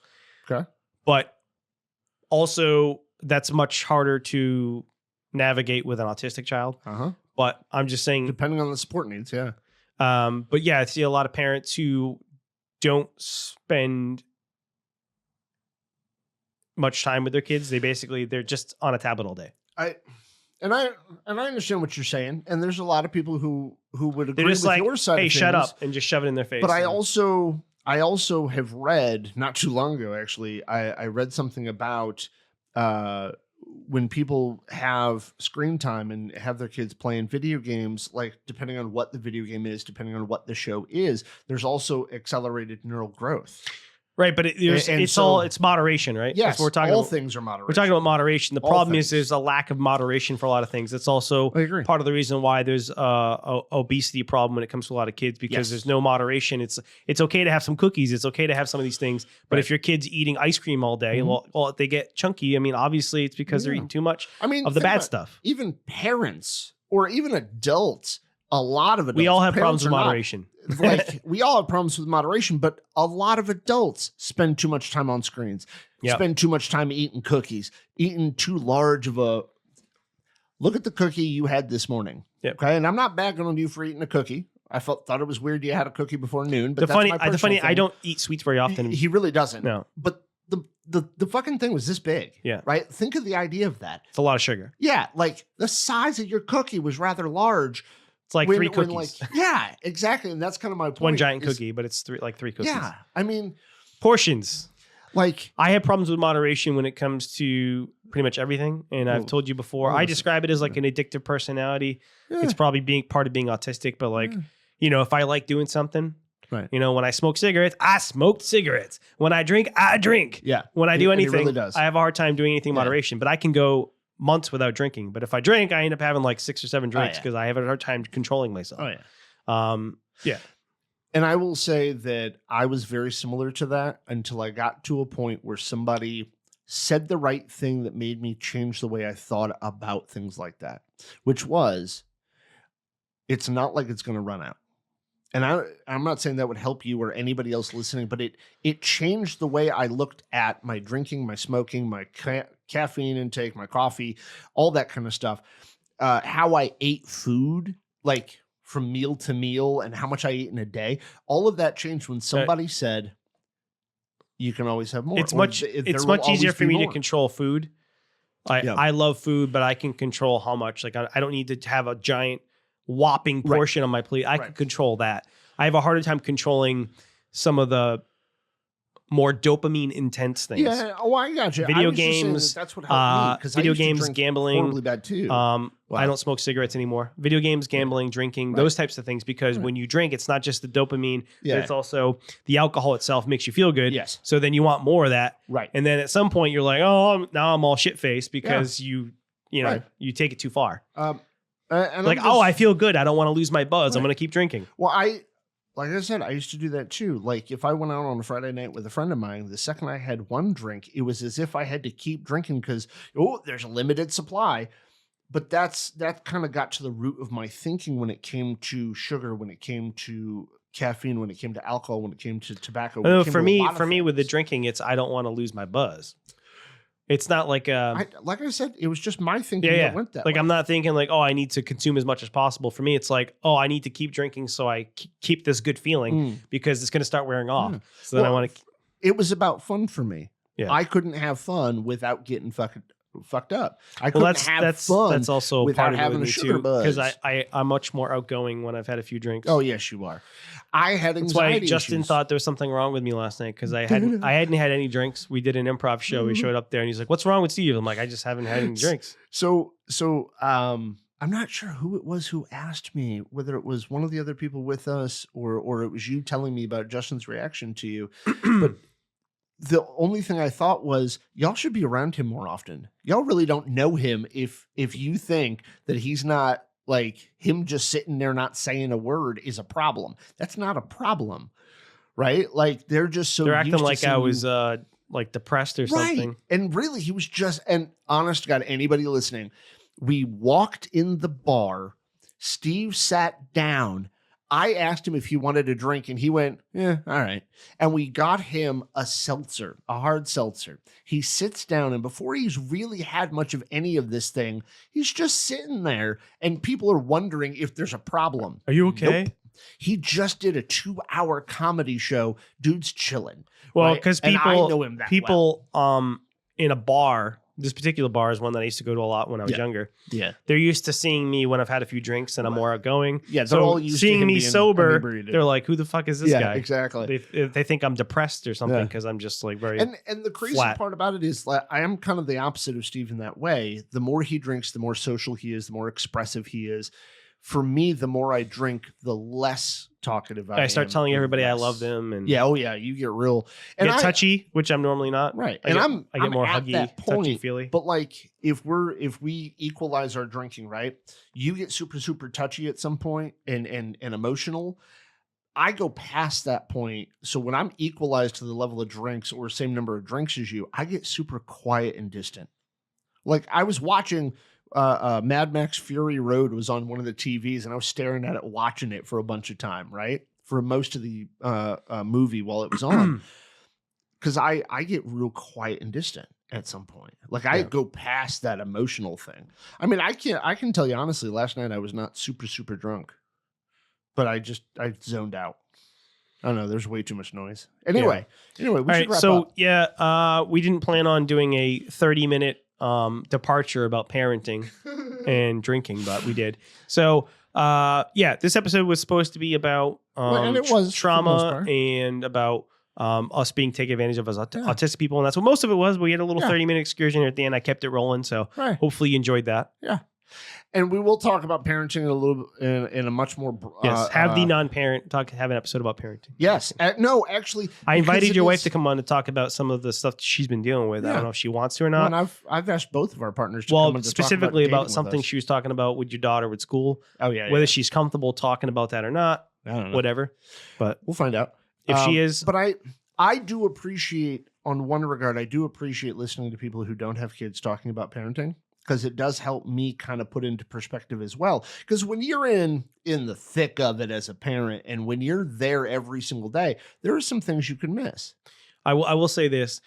Okay. But also that's much harder to navigate with an autistic child. But I'm just saying... Depending on the support needs, yeah. But yeah, I see a lot of parents who don't spend much time with their kids. They're just on a tablet all day. I understand what you're saying, and there's a lot of people who would agree with your side of things. Hey, shut up, and just shove it in their face. But I also have read not too long ago, actually, I read something about when people have screen time and have their kids playing video games, like depending on what the video game is, depending on what the show is, there's also accelerated neural growth. Right, but it's moderation, right? Yes, That's what we're talking all about. things are moderation. We're talking about moderation. The All problem things. is there's a lack of moderation for a lot of things. It's also I agree. part of the reason why there's a obesity problem when it comes to a lot of kids, because Yes. there's no moderation. It's okay to have some cookies. It's okay to have some of these things. But Right. if your kid's eating ice cream all day, Mhm. well, if they get chunky, I mean, obviously it's because they're Yeah. eating too much I mean, of the think bad about stuff. Even parents or even adults, a lot of adults. We all have problems parents with are not. moderation. Like we all have problems with moderation, but a lot of adults spend too much time on screens, Yep. spend too much time eating cookies, eating too large of a. Look at the cookie you had this morning. Yep. Okay, and I'm not bagging on you for eating a cookie. I thought it was weird you had a cookie before noon. But The that's funny, my I personal thing. don't eat sweets very often. He really doesn't. No, But the fucking thing was this big. Yeah. Right. Think of the idea of that. it's a lot of sugar. Yeah, like the size of your cookie was rather large. It's like when- three when, cookies. yeah, exactly, and that's kind of my point. One giant is- cookie, but it's three cookies. Yeah, I mean, Portions. like I have problems with moderation when it comes to pretty much everything. And I've Well, told you before, well, I listen, describe it as like an addictive personality. yeah, It's probably being part of being autistic, but like, Yeah. if I like doing something, Right. when I smoke cigarettes, I smoke cigarettes. When I drink, I drink. yeah. When I do And he anything, really does. I have a hard time doing anything in Yeah. moderation, but I can go months without drinking. But if I drink, I end up having like 6 or 7 drinks yeah. because I have a hard time controlling myself. Oh yeah. Yeah. And I will say that I was very similar to that until I got to a point where somebody said the right thing that made me change the way I thought about things like that, which was, it's not like it's going to run out. And I'm not saying that would help you or anybody else listening, but it changed the way I looked at my drinking, my smoking, my caffeine intake, my coffee, all that kind of stuff. How I ate food, like from meal to meal, and how much I ate in a day. All of that changed when somebody said, "You can always have more." It's Or much there it's will much always easier for be me to more. control food. Yeah. I love food, but I can control how much. Like I don't need to have a giant whopping Right. portion on my plate. I can Right. control that. I have a harder time controlling some of the more dopamine intense things. Yeah, oh, I got you. Video I was just saying games, that's what helped me, 'cause I video used to games, drink gambling, horribly bad too. I Wow. don't smoke cigarettes anymore. Video games, gambling, drinking, Right. those types of things. Because Right. when you drink, it's not just the dopamine, Yeah. but it's also the alcohol itself makes you feel good. Yes. So then you want more of that. Right. And then at some point you're like, oh, now I'm all shit faced because you Right. you take it too far. And Like, I'm oh, just- I feel good. I don't want to lose my buzz. I'm Right. going to keep drinking. Well, like I said, I used to do that too. Like if I went out on a Friday night with a friend of mine, the second I had one drink, it was as if I had to keep drinking because there's a limited supply. But that kind of got to the root of my thinking when it came to sugar, when it came to caffeine, when it came to alcohol, when it came to tobacco. when it came For to a me, lot of with the things. drinking, it's I don't want to lose my buzz. It's not like Like I said, it was just my thinking yeah. that went that Like way. I'm not thinking like, oh, I need to consume as much as possible. For me, it's like, oh, I need to keep drinking so I keep this good feeling Mm. because it's going to start wearing off. Yeah. So then I Well, want to. It was about fun for me. Yeah. I couldn't have fun without getting fucked up. I Well, couldn't have fun. that's also without part of it having with a me sugar too, because buzz. I'm much more outgoing when I've had a few drinks. Oh yes, you are. I had That's why anxiety Justin issues. thought there was something wrong with me last night because I hadn't had any drinks. We did an improv show. Mm-hmm. We showed up there and he's like, "What's wrong with Steve?" I'm like, "I just haven't had any drinks." So I'm not sure who it was who asked me, whether it was one of the other people with us or it was you telling me about Justin's reaction to you. But the only thing I thought was y'all should be around him more often. Y'all really don't know him if you think that he's not, like, him just sitting there not saying a word is a problem. That's not a problem, right? Like they're just so They're used acting to like I seeing was you- like depressed or something. And really, he was just, and honest to God, anybody listening, we walked in the bar. Steve sat down. I asked him if he wanted a drink, and he went, "Yeah, all right." And we got him a seltzer, a hard seltzer. He sits down, and before he's really had much of any of this thing, he's just sitting there, and people are wondering if there's a problem. Are you okay? Nope. He just did a 2-hour comedy show. Dude's chilling. Well, right? because And I people know him that people in a bar this particular bar is one that I used to go to a lot when I was younger. Yeah. They're used to seeing me when I've had a few drinks and I'm more outgoing. Yeah, they're all used to seeing him me being sober, inebriated. they're like, who the fuck is this guy? Exactly. They think I'm depressed or something because I'm just like very And the crazy flat. part about it is that I am kind of the opposite of Steve in that way. The more he drinks, the more social he is, the more expressive he is. For me, the more I drink, the less talkative I am. I start telling the everybody I less- love them, and you get real and get touchy, which I'm normally not. Right. I And get I'm more at huggy, that point, touchy feely. But like if we equalize our drinking, right? You get super, super touchy at some point and emotional. I go past that point. So when I'm equalized to the level of drinks or same number of drinks as you, I get super quiet and distant. Like I was watching Mad Max Fury Road was on one of the TVs and I was staring at it, watching it for a bunch of time, right? For most of the movie while it was on. Because I get real quiet and distant at some point. Like I go past that emotional thing. I mean, I can tell you honestly, last night I was not super, super drunk, but I zoned out. I don't know. There's way too much noise. Anyway, we should wrap up. We didn't plan on doing a 30-minute departure about parenting and drinking, but we did. So this episode was supposed to be about and it was for the most trauma part. and about us being taken advantage of as autistic people, and that's what most of it was. But we had a little 30-minute excursion here at the end. I kept it rolling, so hopefully you enjoyed that. Yeah. And we will talk about parenting a little in a much more have the non-parent have an episode about parenting. Yes. No, actually, I invited your wife to come on to talk about some of the stuff she's been dealing with. I don't know if she wants to or not. And I've asked both of our partners to come on to specifically talk about something she was talking about with your daughter with school. Oh yeah. Whether she's comfortable talking about that or not. I don't know. Whatever. But we'll find out. If she is. But I do appreciate, on one regard, I do appreciate listening to people who don't have kids talking about parenting, because it does help me kind of put into perspective as well. Because when you're in the thick of it as a parent, and when you're there every single day, there are some things you can miss. I will say this: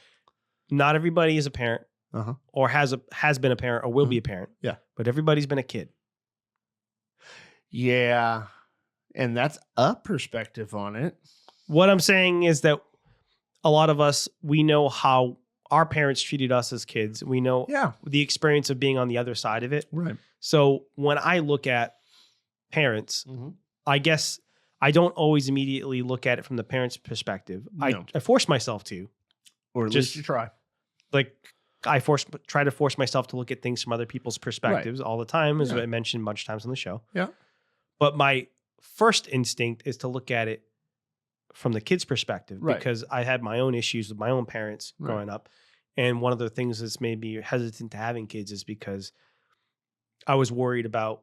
not everybody is a parent, or has been a parent, or will be a parent. Yeah, but everybody's been a kid. Yeah, and that's a perspective on it. What I'm saying is that a lot of us, we know how our parents treated us as kids. We know the experience of being on the other side of it. Right. So when I look at parents, I guess I don't always immediately look at it from the parent's perspective. No. I force myself to. Or at least you try. Like I try to force myself to look at things from other people's perspectives all the time, as I mentioned a bunch of times on the show. Yeah. But my first instinct is to look at it from the kid's perspective, because I had my own issues with my own parents growing up. And one of the things that's made me hesitant to having kids is because I was worried about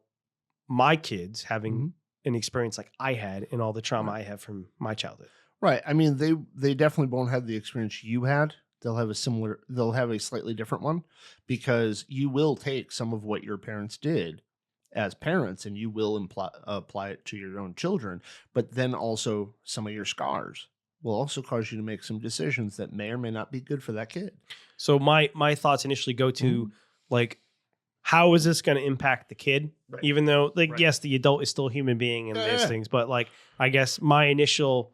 my kids having an experience like I had and all the trauma I have from my childhood. Right. I mean, they definitely won't have the experience you had. They'll have a slightly different one, because you will take some of what your parents did as parents and you will apply it to your own children. But then also some of your scars will also cause you to make some decisions that may or may not be good for that kid. So my thoughts initially go to like, how is this going to impact the kid? Right. Even though yes, the adult is still a human being and these things, but like, I guess my initial,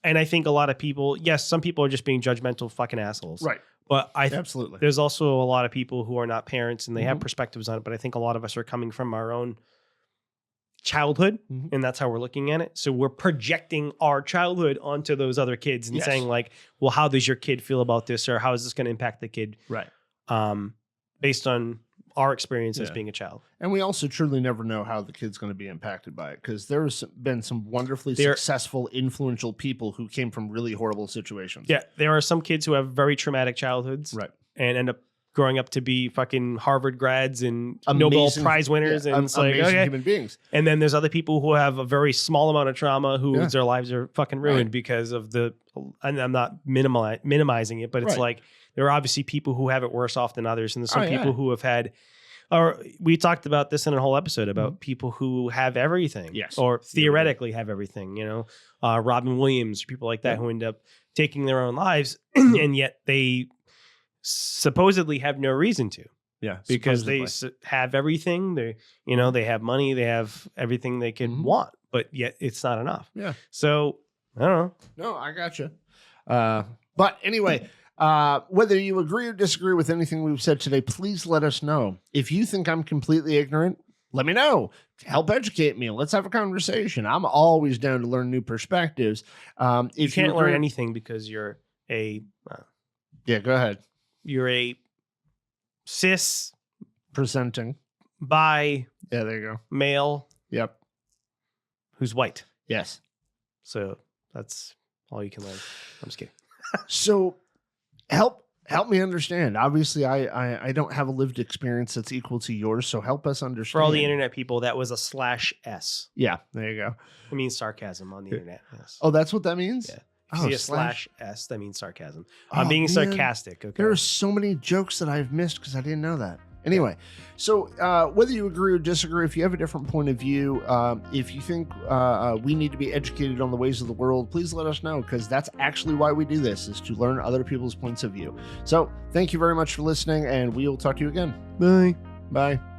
and I think a lot of people, yes, some people are just being judgmental fucking assholes. Right. But absolutely, there's also a lot of people who are not parents and they have perspectives on it. But I think a lot of us are coming from our own childhood, and that's how we're looking at it. So we're projecting our childhood onto those other kids and saying like, well, how does your kid feel about this? Or how is this going to impact the kid? Right. Based on our experience as being a child. And we also truly never know how the kid's going to be impacted by it, because there's been some wonderfully successful, influential people who came from really horrible situations. Yeah. There are some kids who have very traumatic childhoods and end up growing up to be fucking Harvard grads and Nobel Prize winners and it's like, okay. Human beings. And then there's other people who have a very small amount of trauma who their lives are fucking ruined because of and I'm not minimizing it, but it's like, there are obviously people who have it worse off than others. And there's some people who have had, or we talked about this in a whole episode about people who have everything or theoretically have everything, you know, Robin Williams, people like that who end up taking their own lives and yet they supposedly have no reason to. Yeah. Because they have everything. They, you know, they have money, they have everything they could want, but yet it's not enough. Yeah. So I don't know. No, I gotcha. But anyway, Whether you agree or disagree with anything we've said today, please let us know. If you think I'm completely ignorant, let me know. Help educate me. Let's have a conversation. I'm always down to learn new perspectives. If You can't learn anything because you're a Yeah, go ahead. you're a cis Presenting. bi Yeah, there you go. male Yep. who's white. Yes. So that's all you can learn. I'm just kidding. So help me understand. Obviously, I don't have a lived experience that's equal to yours, so help us understand. For all the internet people, that was a /s. Yeah, there you go. It means sarcasm on the internet. Yes. Oh, that's what that means? Yeah. If you see a /s, that means sarcasm. I'm being man. sarcastic. Okay. There are so many jokes that I've missed because I didn't know that. Anyway, so whether you agree or disagree, if you have a different point of view, if you think we need to be educated on the ways of the world, please let us know, because that's actually why we do this, is to learn other people's points of view. So thank you very much for listening, and we will talk to you again. Bye. Bye.